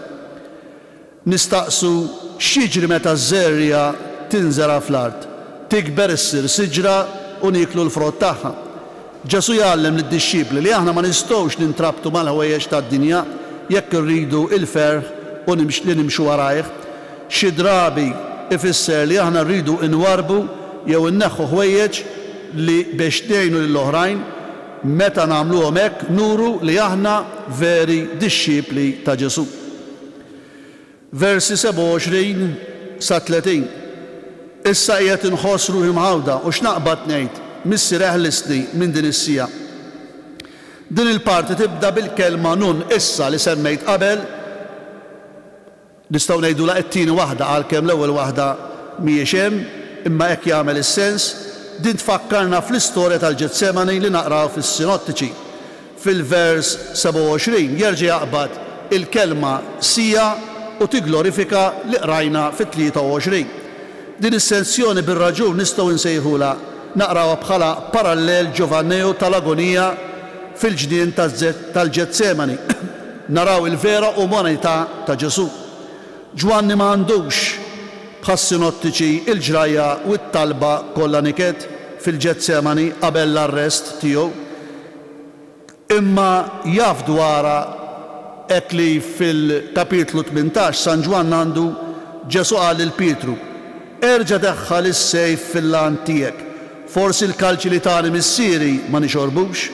Nistaqsu x'jiġri meta ż-żerja tinżera fl-art, tikber issir siġra u niklu l-frott tagħha. Ġesu jgħallem lid-dixxipli li aħna ma nistgħux nintrabtu mal-ħwejjeġ tad-dinja jekk irridu il-ferħ u li nimxu warajh. Xi drabi ifisser li aħna rridu nwarbu jew inneħħu ħwejjeġ li biex ngħinu lill-oħrajn meta nagħmluhom hekk nuru li aħna veri dixxipli ta' Ġesu. Versi 27 sa 30. Issa qiegħed inħoss ruħi mħawda u x'naqbad ngħid, missier eħlisni minn din is-sija. Din il-parti tibda bil-kelma nun issa li semmejt qabel, nistgħu ngħidula t-tieni waħda għalkemm l-ewwel waħda mhijiex hemm, imma hekk jagħmel is-sens. Din tfakkarna fl-istorja tal-Ġetsemani li naqraw fis-Sinottiċi. Fil-vers 27 jerġa' jaqbad il-kelma sija u tiglorifika li qrajna fit-23. Din is-sensjoni bir-raġun nistgħu nsejħula naqrawha bħala parallel Giovanneo tal-agonija fil-ġnien tal-Ġetsemani. Naraw il-vera umanità ta' Ġesu. Ġwanni ma għandux bħas-Sinottiċi il-ġrajja u t-talba kollha niket fil-Ġetsemani qabel l-arrest tiegħu. Imma jaf dwarha hekk li fil-kapitlu 18 San Ġwan għandu Ġesu qal lil Pietru: erġa' deħħal is-sejf fil-lan tiegħek, forsi l-kalċi li tani missieri ma nixorbux.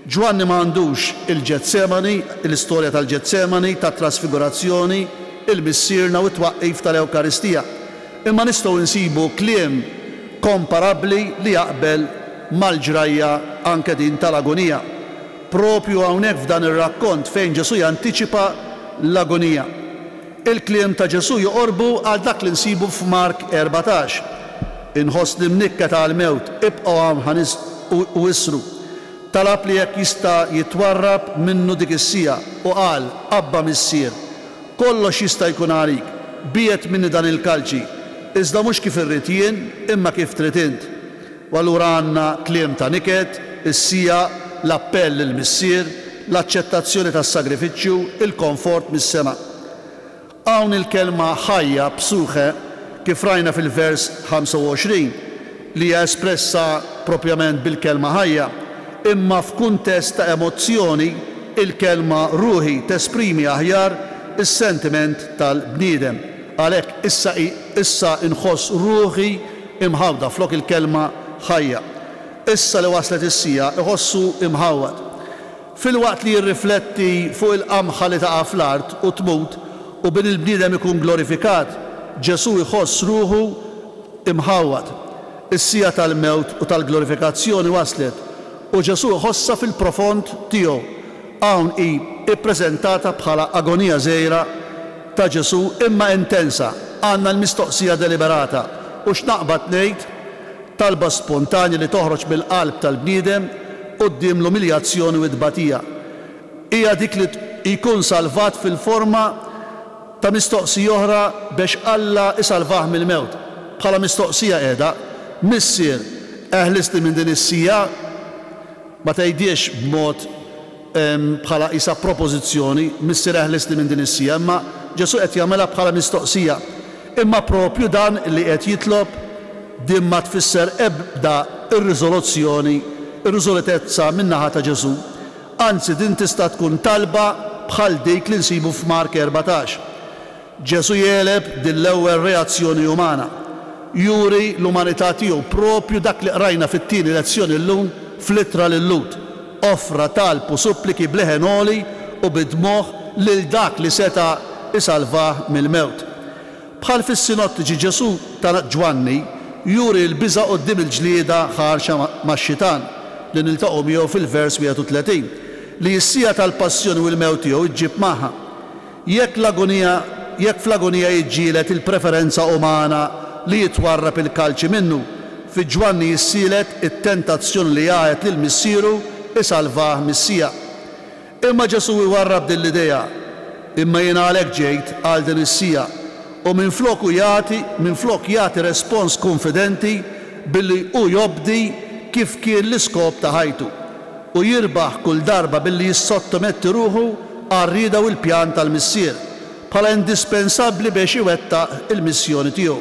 Ġwanni ma għandux il-Ġetsemani, l-istorja tal-Ġetsemani, tat-trasfigurazzjoni, il-missierna u t-twaqqif tal-Ewkaristija. Imma nistgħu nsibu kliem komparabbli li jaqbel mal-ġrajja anke din tal-agonija. Propju hawnhekk f'dan ir-rakkont fejn Ġesu jantiċipa l-agonija. Il-kliem ta' Ġesu joqorbu għal dak li nsibu f'Mark 14. Inħoss li mnikka tal-mewt, ibqgħu hawn u issru. Talab li jekk jista' jitwarrab minnu dik is-sija u qal: Abba missier, kollox jista' jkun għalik, biet minni dan il-kalċi, iżda mhux kif irrid jien, imma kif trid int. U allura għandna kliem ta' niket, is-sija, l-appell lill-missier, l-aċċettazzjoni tas-sagrifiċċju, il-komfort mis-sema. Hawn il-kelma ħajja b'suħe kif rajna fil-vers 25 li hija espressa propjament bil-kelma ħajja, imma f'kuntest ta' emozzjoni il-kelma ruħi tesprimi aħjar is-sentiment tal-bniedem. Għalhekk issa inħoss ruħi imħawda flok il-kelma ħajja. Issa li waslet is-sija iħossu imħawad. Fil-waqt li jirrifletti fuq il-qamħa li taqa' fl-art u tmut u bin il-bniedem ikun glorifikat, Ġesu jħoss ruħu imħawad. Is-sija tal-mewt u tal-glorifikazzjoni waslet u Ġesu jħossa fil-profond tiegħu. Hawn hi ippreżentata bħala agonija żgħira ta' Ġesu imma intensa. Għandna l-mistoqsija deliberata u x'naqbad ngħid, talba spontanja li toħroġ bil-qalb tal-bniedem quddiem l-umiljazzjoni u d-tbatija. Hija dik li jkun salvat fil-forma ta' mistoqsija oħra biex Alla isalvah mill-mewt. Bħala mistoqsija qiegħda, missier eħlisni minn din is-sija, ma tgħidix b'mod bħala isa propożizzjoni, missier eħlisni minn din is-sija, imma Ġesu qed jagħmilha bħala mistoqsija. Imma propju dan li qed jitlob din ma tfisser ebda ir-riżoluzzjoni, ir-riżolutezza min-naħa ta' Ġesu. Anzi din tista' tkun talba bħal dik li nsibu f'Mark 14. Ġesu jeleb din l-ewwel reazzjoni umana. juri l-umanità tiegħu propju dak li qrajna fit-tieni lezzjoni llum fl-ittra lil Lut. Offra talb u suppliki bleħen għoli u bidmoħ lil dak li seta' isalvah mill-mewt. Bħal fis-sinottiġi Ġesu ta' Ġwanni juri l-biża' quddiem il-ġlieda ħarxa max-xitan li niltaqgħu miegħu fil-vers 31 li s-sija tal-passjoni u l-mewt tiegħu iġġib magħha. Jekk fl-agonija jiġġielet il-preferenza umana li jitwarrab il-kalċi minnu, fi Ġwanni jissielet it-tentazzjoni li jagħet lil missieru isalvah mis-sija. Imma Ġesu jwarrab din l-idea, imma jien għalhekk ġejt għal din is-sija u minflok jagħti respons konfidenti billi hu jobdi kif kien l-iskop ta' ħajtu u jirbaħ kull darba billi jissottometti ruħu għar-rieda u l-pjan tal-missier bħala indispensabbli biex iwettaq il-missjoni tiegħu.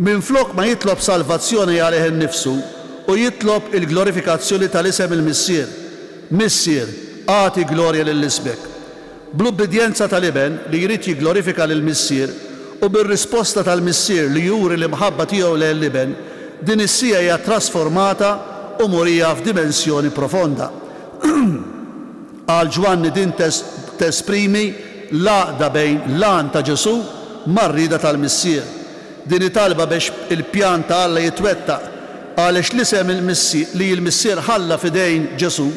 Minflok ma jitlob salvazzjoni għalih innifsu u jitlob il-glorifikazzjoni tal-isem il-missier. Missier, għati glorja lill-ismek. Bl-ubbidjenza tal-iben li jrid jigglorifika lill-missier u bir-risposta tal-missier li juri l-imħabba tiegħu lill-iben, din is-sija hija trasformata u murija f'dimensjoni profonda. Għal Ġwanni din tesprimi l-għaqda bejn l-għan ta' Ġesu mar-rieda tal-missier. Din talba biex il-pjan ta' Alla jitwettaq għaliex l-isem li l-missier ħalla f'idejn Ġesu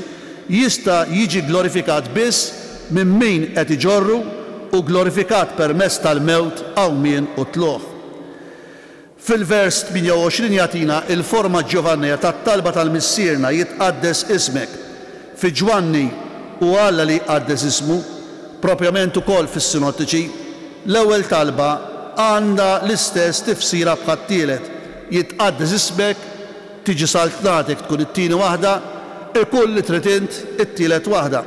jista' jiġi glorifikat biss minn min qed iġorru u glorifikat permezz tal-mewt għawmien u tluħ. Fil-vers 28 jagħtina il-forma Ġovannija tat-talba tal-missierna jitqaddes ismek. Fi Ġwanni u Alla li jqaddes ismu, propjament ukoll fis-sinottiċi, l-ewwel talba għandha l-istess tifsira bħat-tielet. Jitqaddes ismek, tiġi saltnatek tkun it-tieni waħda, ikull li trid int it-tielet waħda.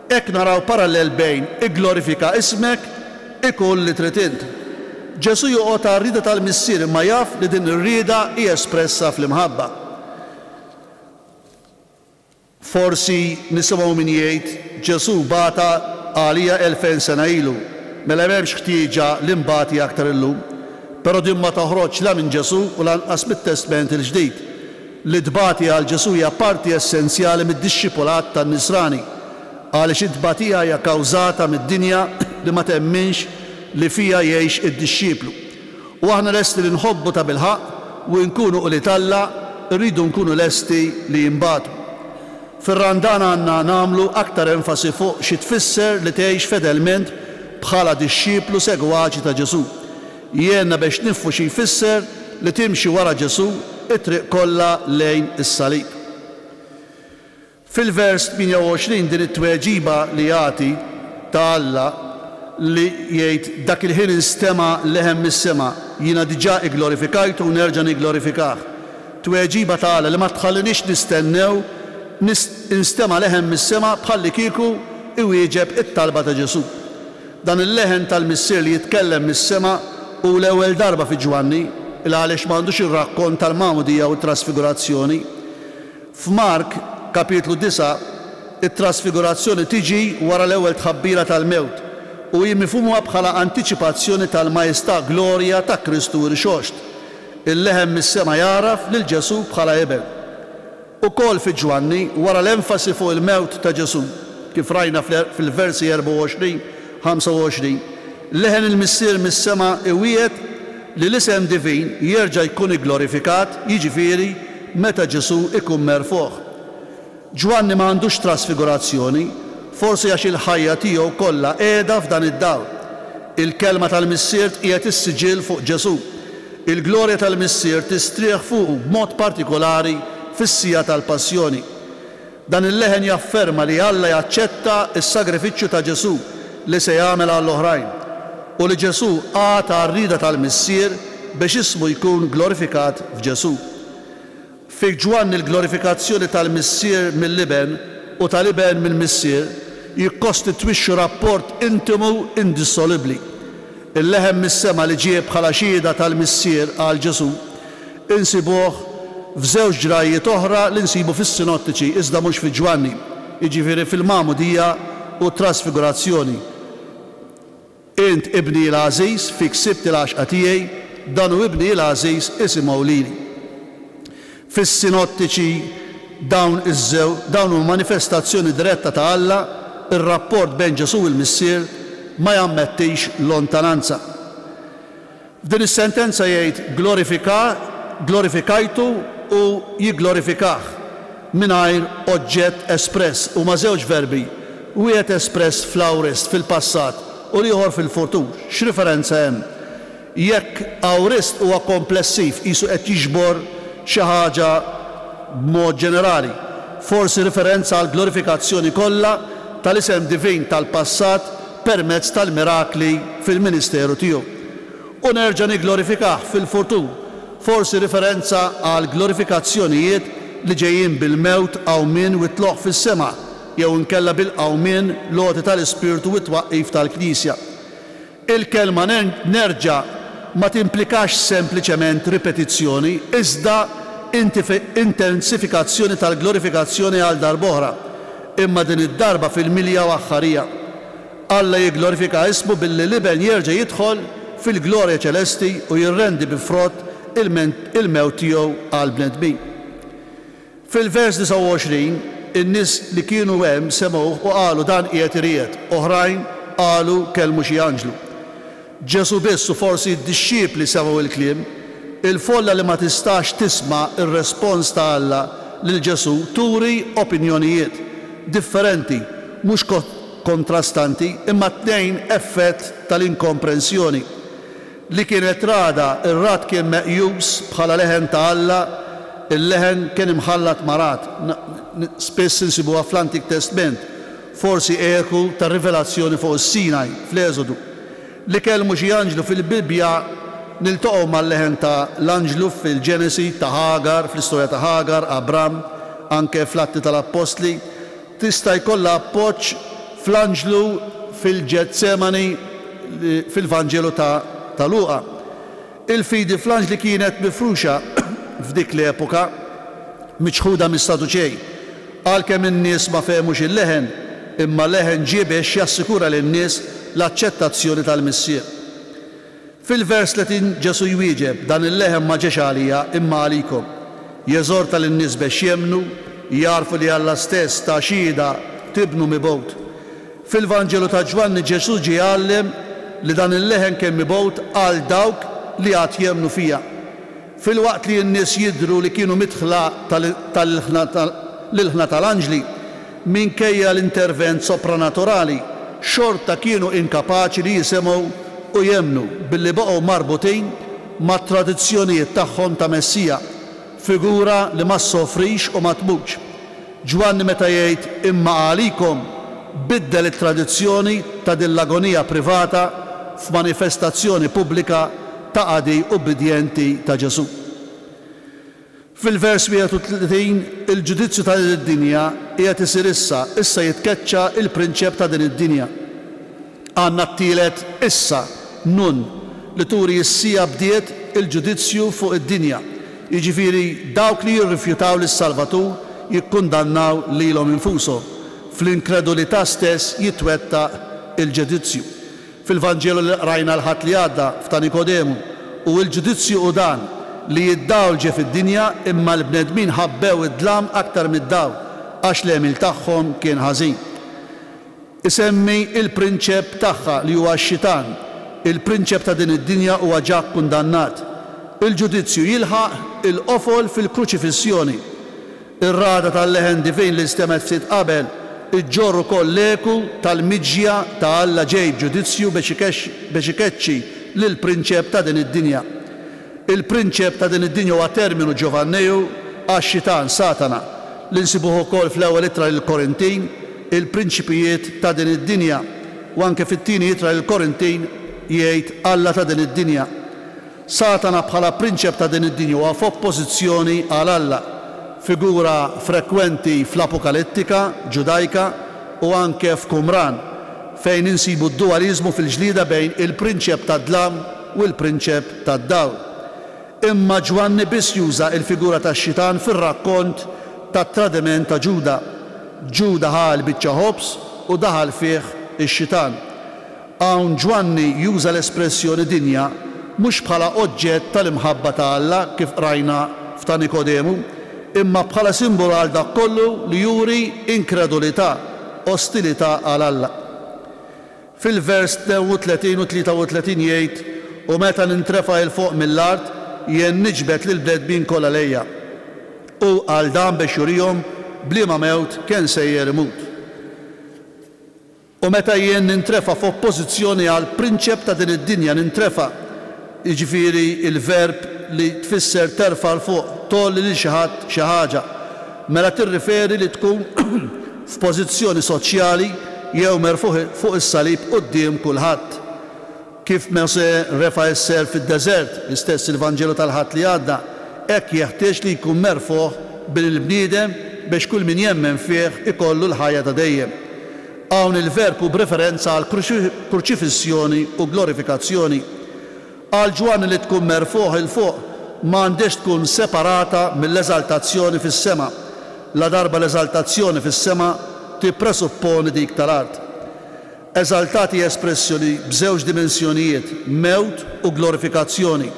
Hekk naraw parallel bejn igglorifika ismek, ikull li trid int. Ġesu joqgħod għar-rieda tal-missier imma jaf li din ir-rieda hija espressa fl-imħabba. Forsi nisimgħu min jgħid Ġesu bata għalija 2000 sena ilu, mela m'hemmx ħtieġa li nbagħti aktar illum, però din ma toħroġ la minn Ġesu u lanqas mit-Testament il-ġdid. Li tbagħti għal Ġesu hija parti essenzjali mid-dixxipulat tan-Nisrani, għaliex it-tbatija hija kkawżata mid-dinja li ma temminx li fija jgħix id-dixxiplu. U aħna lesti li nħobbu ta' bilħaq u nkunu quli Alla, rridu nkunu lesti li jinbagħtu. Fir-Randan għandna nagħmlu aktar enfasi fuq xi tfisser li tgħix fedelment bħala dixxiplu segwaċi ta' Ġesu. Jienna biex nifhu xi jfisser li timxi wara Ġesu it-triq kollha lejn is-salib. Fil-vers 28 din it-tweġiba li jagħti ta' Alla li jgħid dak il-ħin instema' leħen mis-sema, jiena diġà igglorifikajtu u nerġa' nigglorifikah. Tweġiba ta' Alla li ma tħallinix nistennew instema' leħen mis-sema bħalli kieku iwieġeb it-talba ta' Ġesu. Dan il-leħen tal-missier li jitkellem mis-sema u l-ewwel darba fi Ġwanni il għaliex m'għandux ir-rakkont tal-Mawdija u t-trasfigurazzjoni. F'Mark kapitlu 9 it-trasfigurazzjoni tiġi wara l-ewwel tħabbira tal-mewt u jimifhumuha bħala antiċipazzjoni tal-majestà glorja ta' Kristu rixoxt. Il-leħen mis-sema jaraf lil Ġesu bħala eben. Ukoll fi Ġwanni wara l-enfasi fuq il-mewt ta' Ġesu kif rajna fil-versi 24-25, leħen il-missier mis-sema iwiet li l-isem divin jerġa' jkun glorifikat, jiġifieri meta Ġesu ikun merfuħ. Ġwanni m'għandux trasfigurazzjoni, forsi għax il-ħajja tiegħu kollha qiegħda f'dan id-dawl. Il-kelma tal-missier qiegħed issiġil fuq Ġesu. Il-glorja tal-missier tistrieħ fuqu b'mod partikolari fis-sija tal-passjoni. Dan il-leħen jafferma li Alla jaċċetta s-sagrifiċċju ta' Ġesu li se jagħmel għall-oħrajn u li Ġesu għata r-rieda tal-missier biex ismu jkun glorifikat f'Ġesu. Fi Ġwanni l-glorifikazzjoni tal-missier mill-iben u tal-iben mill-missier jikkostitwixxu rapport intimu indissolubbli. Il-leħen mis-sema li ġie bħala xhieda tal-missier għal Ġesu insibuh f'żewġ ġrajiet oħra li nsibu fis-sinottiċi iżda mhux fi Ġwanni, jiġifieri fil-Mawdija u t-trasfigurazzjoni. Int ibni l-għażiż fik sibt il-għaxqa tiegħi dan u ibni l-għażiż isimgħu lili. Fis-sinottiċi dawn huma manifestazzjoni diretta ta' Alla, ir-rapport bejn Ġesu il-Missier ma jammettix lontananza. F'din is-sentenza jgħid glorifikajtu u jigglorifikah mingħajr oġġett espress huma żewġ verbi, wieħed espress fl-awrist fil-passat u ieħor fil-futur. X'riferenza hemm? Jekk awrist huwa komplessiv qisu qed jiġbor xi ħaġa b'mod ġenerali, forsi riferenza għal glorifikazzjoni kollha tal-isem divin tal-passat permezz tal-mirakli fil-ministeru tiegħu. U nerġa' nigglorifikah fil-futur, forsi riferenza għal glorifikazzjonijiet li ġejjin bil-mewt qawmien u tloq fis-sema' jew inkella bil-qawmien logħti tal-Ispirtu u twaqqif tal-Knisja. Il-kelma nerġa' ma timplikax sempliċement ripetizzjoni, iżda intensifikazzjoni tal-glorifikazzjoni għal darb'oħra, imma din id-darba fil-milja u aħħarija. Alla jigglorifika ismu billi l-iben jerġa' jidħol fil-glorja ċelesti u jirrendi bi frott il-mewt tiegħu għal bnedmin. Fil-vers 29, in-nies li kienu hemm semgħuh u qalu dan qiegħed iried, oħrajn qalu kellmu xi anġlu. Ġesu biss u forsi d-dixxiepli semgħu il-kliem, il-folla li ma tistax tisma' ir-respons ta' Alla lil Ġesu turi opinjonijiet differenti, mhux kontrastanti, imma tnejn effett tal-inkomprensjoni. Li kienet rada, ir-rad kien meqjus bħala leħen ta' Alla, il-leħen kien imħallat marat, spiss insibuha fl-Antik Testament, forsi eku ta' rivelazzjoni fuq is-Sinaj fl-Eżodu. Li kellmu xi anġlu fil-Bibja niltaqgħu mal-leħen ta' l-anġlu fil-Ġenesi ta' Hagar, fl-istorja ta' Hagar, Abram, anke fl-Atti tal-Apostli, tista' jkollha appoġġ fl-anġlu fil-Ġetsemani fil-Vanġelu ta' Luqa. Il-fidi fl-anġli kienet mifruxa f'dik l-epoka miċħuda mis-Saduċej, għalkemm in-nies ma fehmux il-leħen, imma leħen ġie biex jassikura lin-nies l-aċċettazzjoni tal-Missier. Fil-vers 30 Ġesu jwieġeb, dan il-leħen ma ġiex għalija imma għalikom. Jeżorta lin-nies biex jemnu, jarfu li Alla stess ta' xhieda tibnu mibgħut. Fil-Vanġelu ta' Ġwanni Ġesu ġie jgħallem li dan il-leħen kien mibgħut għal dawk li għad jemnu fija. Fil-waqt li n-nies jidhru li kienu mitħla l-ħna tal-anġli minkejja l-intervent sopranaturali, xorta kienu inkapaċi li jisemgħu u jemnu billi baqgħu marbutin mat tradizzjonijiet tagħhom ta' Messija, figura li ma ssofrix u ma tmutx. Ġwanni meta jgħid imma għalikom biddel it-tradizzjoni ta' din l-agonija privata f'manifestazzjoni pubblika ta' qadi ubbidjenti ta' Ġesu. Fil-vers 31 il-ġudizzju ta' din id-dinja qiegħed isir issa jitkeċċa il-prinċep ta' din id-dinja. Għandna t-tielet issa nun li turi issija bdiet il-ġudizzju fuq id-dinja. Jiġifieri dawk li jirrifjutaw lis-Salvatur jikkundannaw lilhom infushom. Fl-inkredulità stess jitwettaq il-ġudizzju. Fil-Vanġelu li qrajna l-ħadd li għadda f'ta' Nikodemu u l-ġudizzju u dan li jiddawl ġie fid-dinja imma l-bnedmin ħabbew id-dlam aktar mid-dawl għax l-emil tagħhom kien ħażin. Isemmi il-prinċep tagħha li huwa x-xitan, il-prinċep ta' din id-dinja huwa ġa kundannat. Il-ġudizzju jilħaq il-qofol fil-kruċifissjoni. Ir-rada tal-leħen divin li stemet ftit qabel iġġorru koll l-eku tal-miġja ta' Alla ġej ġudizzju biex ikeċċi lill-prinċep ta' din id-dinja. Il-prinċep ta' din id-dinja huwa terminu Ġovanneju għax-xitan Satana li nsibuh ukoll fl-ewwel ittra lill-Korintin, il-prinċipijiet ta' din id-dinja u anke fit-tieni ittra lill-Korintin jgħid Alla ta' din id-dinja. Satana bħala prinċep ta' din id-dinja huwa f'oppożizzjoni għal Alla, figura frekwenti fl-Apokalittika Ġudajka u anke f'Qumran fejn insibu d-dualizmu fil-ġlieda bejn il-prinċep tad-dlam u l-prinċep tad-dawl. Imma Ġwanni biss juża il-figura tax-xitan fir-rakkont tat-tradiment ta' Ġuda. Ġuda ħal biċċa ħobs u daħal fih ix-xitan. Hawn Ġwanni juża l-espressjoni dinja mhux bħala oġġett tal-imħabba ta' Alla kif rajna f'ta' Nikodemu, imma bħala simbolu għal dak kollu li juri inkredulità, ostilità għal Alla. Fil-vers 32 u 33 jgħid: u meta nintrefa' il fuq mill-art jien niġbed lil bnedmin kollha lejja, u għal dan biex jurihom bliema mewt kien sejjer imut. U meta jien nintrefa' f'oppożizzjoni għal prinċep ta' din id-dinja, nintrefa' jiġifieri il-verb li tfisser terfa' l fuq, tolli lil xi ħadd xi ħaġa, mela tirriferi li tkun f'pożizzjoni soċjali jew merfuħ fuq is-salib quddiem kulħadd. Kif Mose refa' s-ser fid-deżert, l-istess il-Vanġelu tal-ħadd li għadda, hekk jeħtieġ li jkun merfuħ bil-bniedem biex kull min jemmen fih ikollu l-ħajja ta' dejjem. Hawn il-verb u b'referenza għal kruċifissjoni u glorifikazzjoni. Għal ġwanni li tkun merfuħ il-fuq m'għandix tkun separata mill-eżaltazzjoni fis-sema. La darba l-eżaltazzjoni fis-sema tippresupponi dik tal-art. Eżaltati espressjoni b'żewġ dimensjonijiet, mewt u glorifikazzjoni.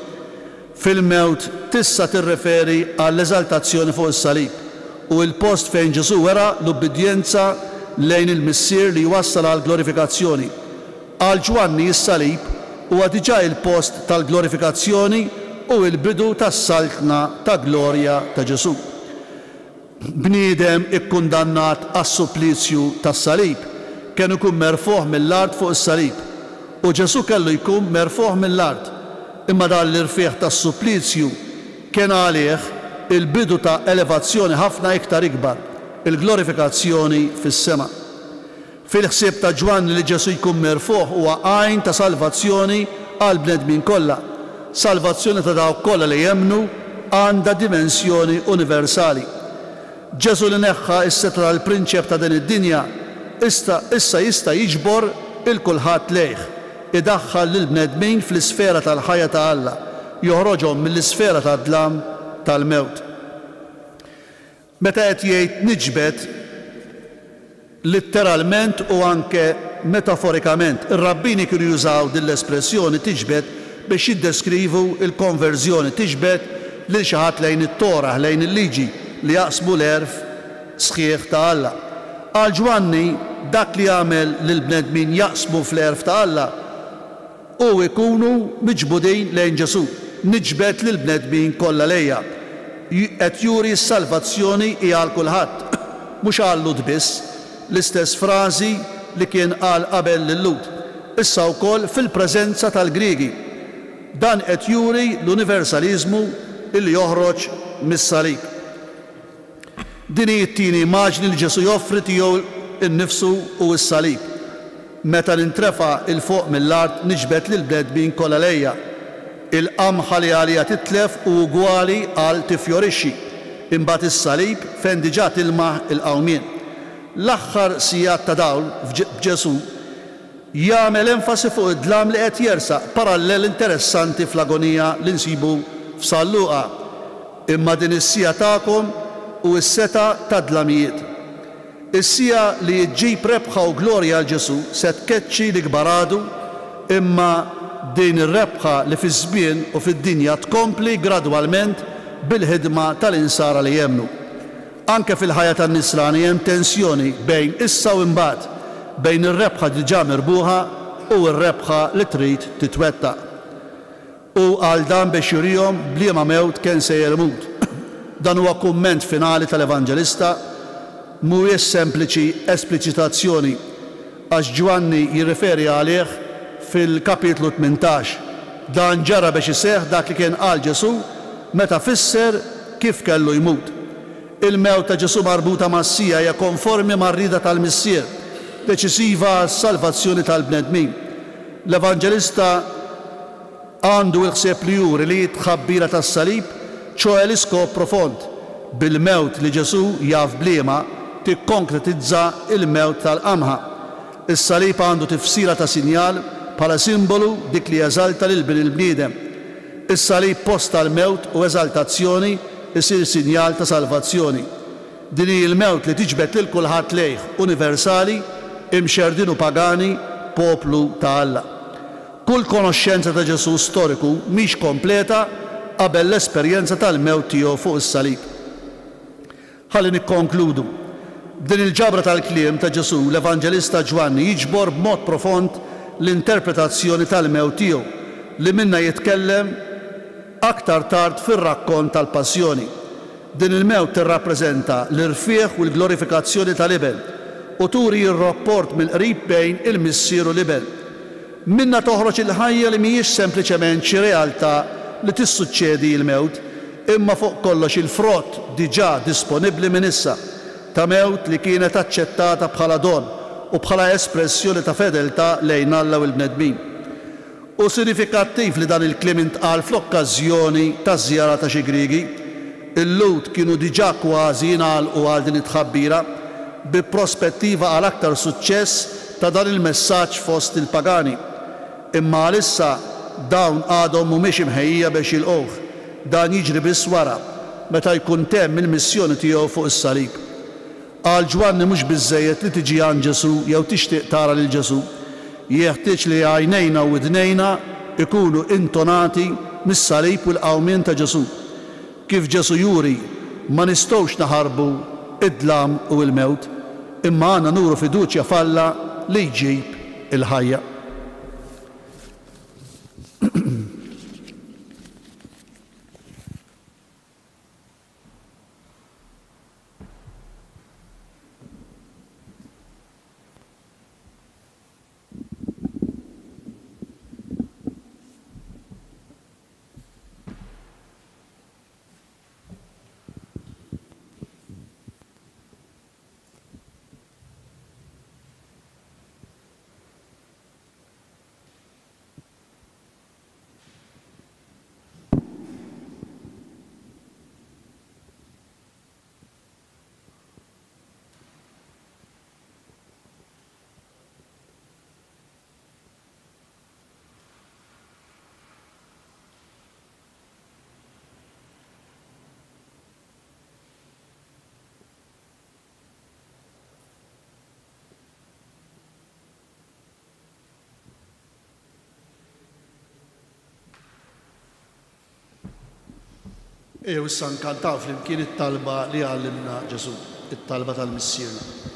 Fil-mewt tista' tirreferi għall-eżaltazzjoni fuq is-salib u l-post fejn Ġesu wera l-ubbidjenza lejn il-missier li jwassal għal glorifikazzjoni. Għal Ġwanni is-salib huwa diġà il-post tal-glorifikazzjoni u l-bidu tas-saltna ta' glorja ta' Ġesu. Bniedem ikkundannat għas-supplizzju tas-salib kien ikun merfuħ mill-art fuq is-salib u Ġesu kellu jkun merfuħ mill-art, imma dan l-irfieħ tas-supplizzju kien għalih il-bidu ta' elevazzjoni ħafna iktar ikbar, il-glorifikazzjoni fis-sema. Fil-ħsieb ta' Ġwanni li Ġesu jkun merfuħ huwa għajn ta' salvazzjoni għal bnedmin kollha. Salvazzjoni ta' dawk kollha li jemmnu għandha dimensjoni universali. Ġesu li neħħa s-setra tal-prinċep ta' din id-dinja issa jista' jiġbor il-kulħadd lejh, idaħħal lil bnedmin fl-isfera tal-ħajja ta' Alla, joħroġhom mill-isfera tad-dlam tal-mewt. Meta qed jgħid niġbed, litteralment u anke metaforikament, ir-rabbini kienu jużaw din l-espressjoni tiġbed biex jiddeskrivu il-konverżjoni, tiġbed lil xi ħadd lejn it-Torah, lejn il-liġi li jaqsmu l-erf sħiħ ta' Alla. Għal Ġwanni dak li jagħmel lil bnedmin jaqsmu fl-erf ta' Alla u jkunu miġbudin lejn Ġesu, niġbed lil bnedmin kollha lejja. Qed juri s-salvazzjoni hija għal kulħadd, mhux għal Lut biss, l-istess frażi li kien qal qabel lil Lut, issa wkoll fil-preżenza tal-Griegi. Dan qed juri l-universaliżmu li joħroġ mis-salib. Din hi t-tieni immaġni li Ġesu joffri tiegħu innifsu u s-salib. Meta nintrefa' il fuq mill-art niġbed lil bnedmin kollha lejja. Il-qamħa li għalija titlef u ugwali għal tifjorixxi, imbagħad is-salib fejn diġà tilmaħ il-qawmien. L-aħħar sigħat ta' dawl f'Ġesu jagħmel enfasi fuq id-dlam li qed jersaq, parallel interessanti fl-agonija li nsibu f'San Luqa. Imma din is-sija tagħkom u s-seta ta' dlamijiet. Is-sija li ġġib rebħa u glorja għal Ġesu se tkeċċi l-gbaradu, imma din ir-rebħa li fiż-żmien u fid-dinja tkompli gradwalment bil-ħidma tal-insara li jemmnu. Anke fil-ħajja tan-nisrani hemm tensjoni bejn issa u imbagħad, bejn ir-rebħa diġà merbuħa u r-rebħa li trid titwettaq. U għal dan biex jurihom bliema mewt kien sejjer imut. Dan huwa kumment finali tal-Evanġelista, mhuwiex sempliċi espliċitazzjoni għax Ġwanni jirriferi għalih fil-kapitlu 18. Dan ġara biex iseħħ dak li kien qal Ġesu meta fisser kif kellu jmut. Il-mewt ta' Ġesu marbuta mas-sija hija konformi mar-rieda tal-missier, deċisiva s-salvazzjoni tal-bnedmin. L-Evanġelista għandu l-ħsieb li juri li tħabbira tas-salib, ċoe l-iskop profond. Bil-mewt li Ġesu jaf bliema tikkonkretizza il-mewt tal-qamħa. Is-salib għandu tifsira ta' sinjal bħala simbolu dik li jeżalta lil il-bniedem. Is-salib post tal-mewt u eżaltazzjoni isir sinjal ta' salvazzjoni. Din hi l-mewt li tiġbed lil kulħadd lejh, universali, imxerdin u pagani, poplu ta' Alla. Kull konoxxenza ta' Ġesu storiku mhix kompleta qabel l-esperjenza tal-mewt tiegħu fuq is-salib. Ħalli nikkonkludu. Din il-ġabra tal-kliem ta' Ġesu l-Evanġelista Ġwanni jiġbor b'mod profond l-interpretazzjoni tal-mewt tiegħu li minnha jitkellem aktar tard fir-rakkont tal-Passjoni. Din il-mewt tirrappreżenta l-irfieħ u l-glorifikazzjoni tal-Ibel u turi r-rapport mill-qrib bejn il-Missier u l-Ibel. Minna toħroġ il-ħajja li mhijiex sempliċement xi realtà li tissuċċedi l-mewt, imma fuq kollox il-frott diġà disponibbli minn issa ta' mewt li kienet aċċettata bħala don u bħala espressjoni ta' fedeltà lejn Alla u l-bnedmin. U sinifikattiv li dan il-kliem intqal fl-okkażjoni taż-żjara ta' xi Griegi, il-lut kienu diġà kważi jingħalqu għal din it-tħabbira bi prospettiva għal aktar suċċess ta' dan il-messaġġ fost il-pagani. Imma għalissa dawn għadhom mhumiex imħejjija biex jilqgħuh. Dan jiġri biss wara meta jkun temm il-missjoni tiegħu fuq is-salib. Għal Ġwanni mhux biżżejjed li tiġi għand Ġesu jew tixtieq tara lil Ġesu. Jeħtieġ li għajnejna u widnejna ikunu intonati mis-salib u l-qawmien ta' Ġesu. Kif Ġesu juri ma nistgħux naħarbu id-dlam u l-mewt, imma għandna nuru fiduċja f'Alla li jġib il-ħajja. Ew issa nkantaw flimkien it-talba li għallimna Ġesu, it-talba tal-missierna.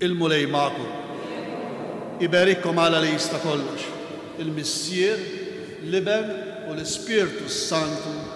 Il-mulej ma'kum. Iberikkom Alla li jista' kollox. Il-Missier, l-Ibel u l-Ispirtu Santu. Il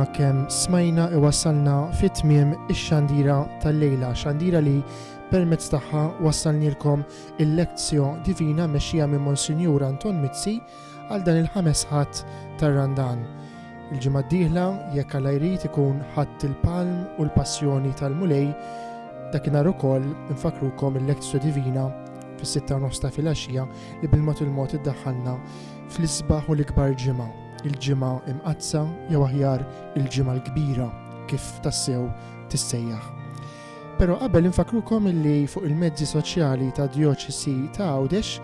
isna kemm smajna iwassalna fit-tmiem ix-xandira tal-lejla, xandira li permezz tagħha wassalnilkom il-lezzjo divina mexxija minn Monsinjur Anton Mizzi għal dan il-5 ħadd tar-Randan. Il-ġimgħa d-dieħla jekk Alla jrid ikun ħadd il-palm u l-passjoni tal-mulej, dakinhar ukoll infakrukom il-lezzjo divina fis-6:30 ta' filgħaxija li bil-mod il-mod iddaħħalna fl-isbaħ u l-ikbar ġimgħa, il-ġimgħa imqazza jew aħjar il-ġimgħa l-kbira kif tassew tissejjaħ. Però qabel infakrukom illi fuq il-mezzi soċjali ta' Djoċesi ta' Għawdex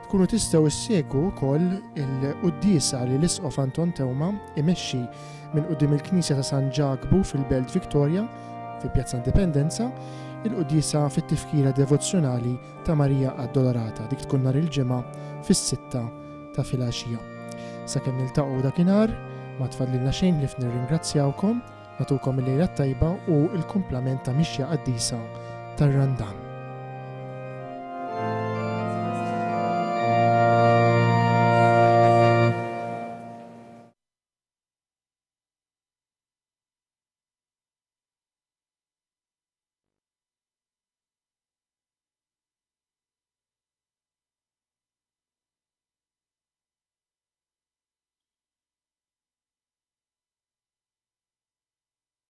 tkunu tistgħu issegwu wkoll il-quddiesa li l-Isqof Anton Tewma imexxi minn quddiem il-Knisja ta' San Ġakbu fil-Belt Victoria fi Pjazza Indipendenza, il-quddiesa fit-tifkira devozzjonali ta' Marija Addolorata dik tkun nhar il-ġimgħa fis-6 ta' filgħaxija. Sakemm niltaqgħu dakinhar ma tfadlilna xejn li nirringrazzjawkom, nagħtukom il-lejla tajba u l-kumplament ta' mixja qaddisa tar-Randan.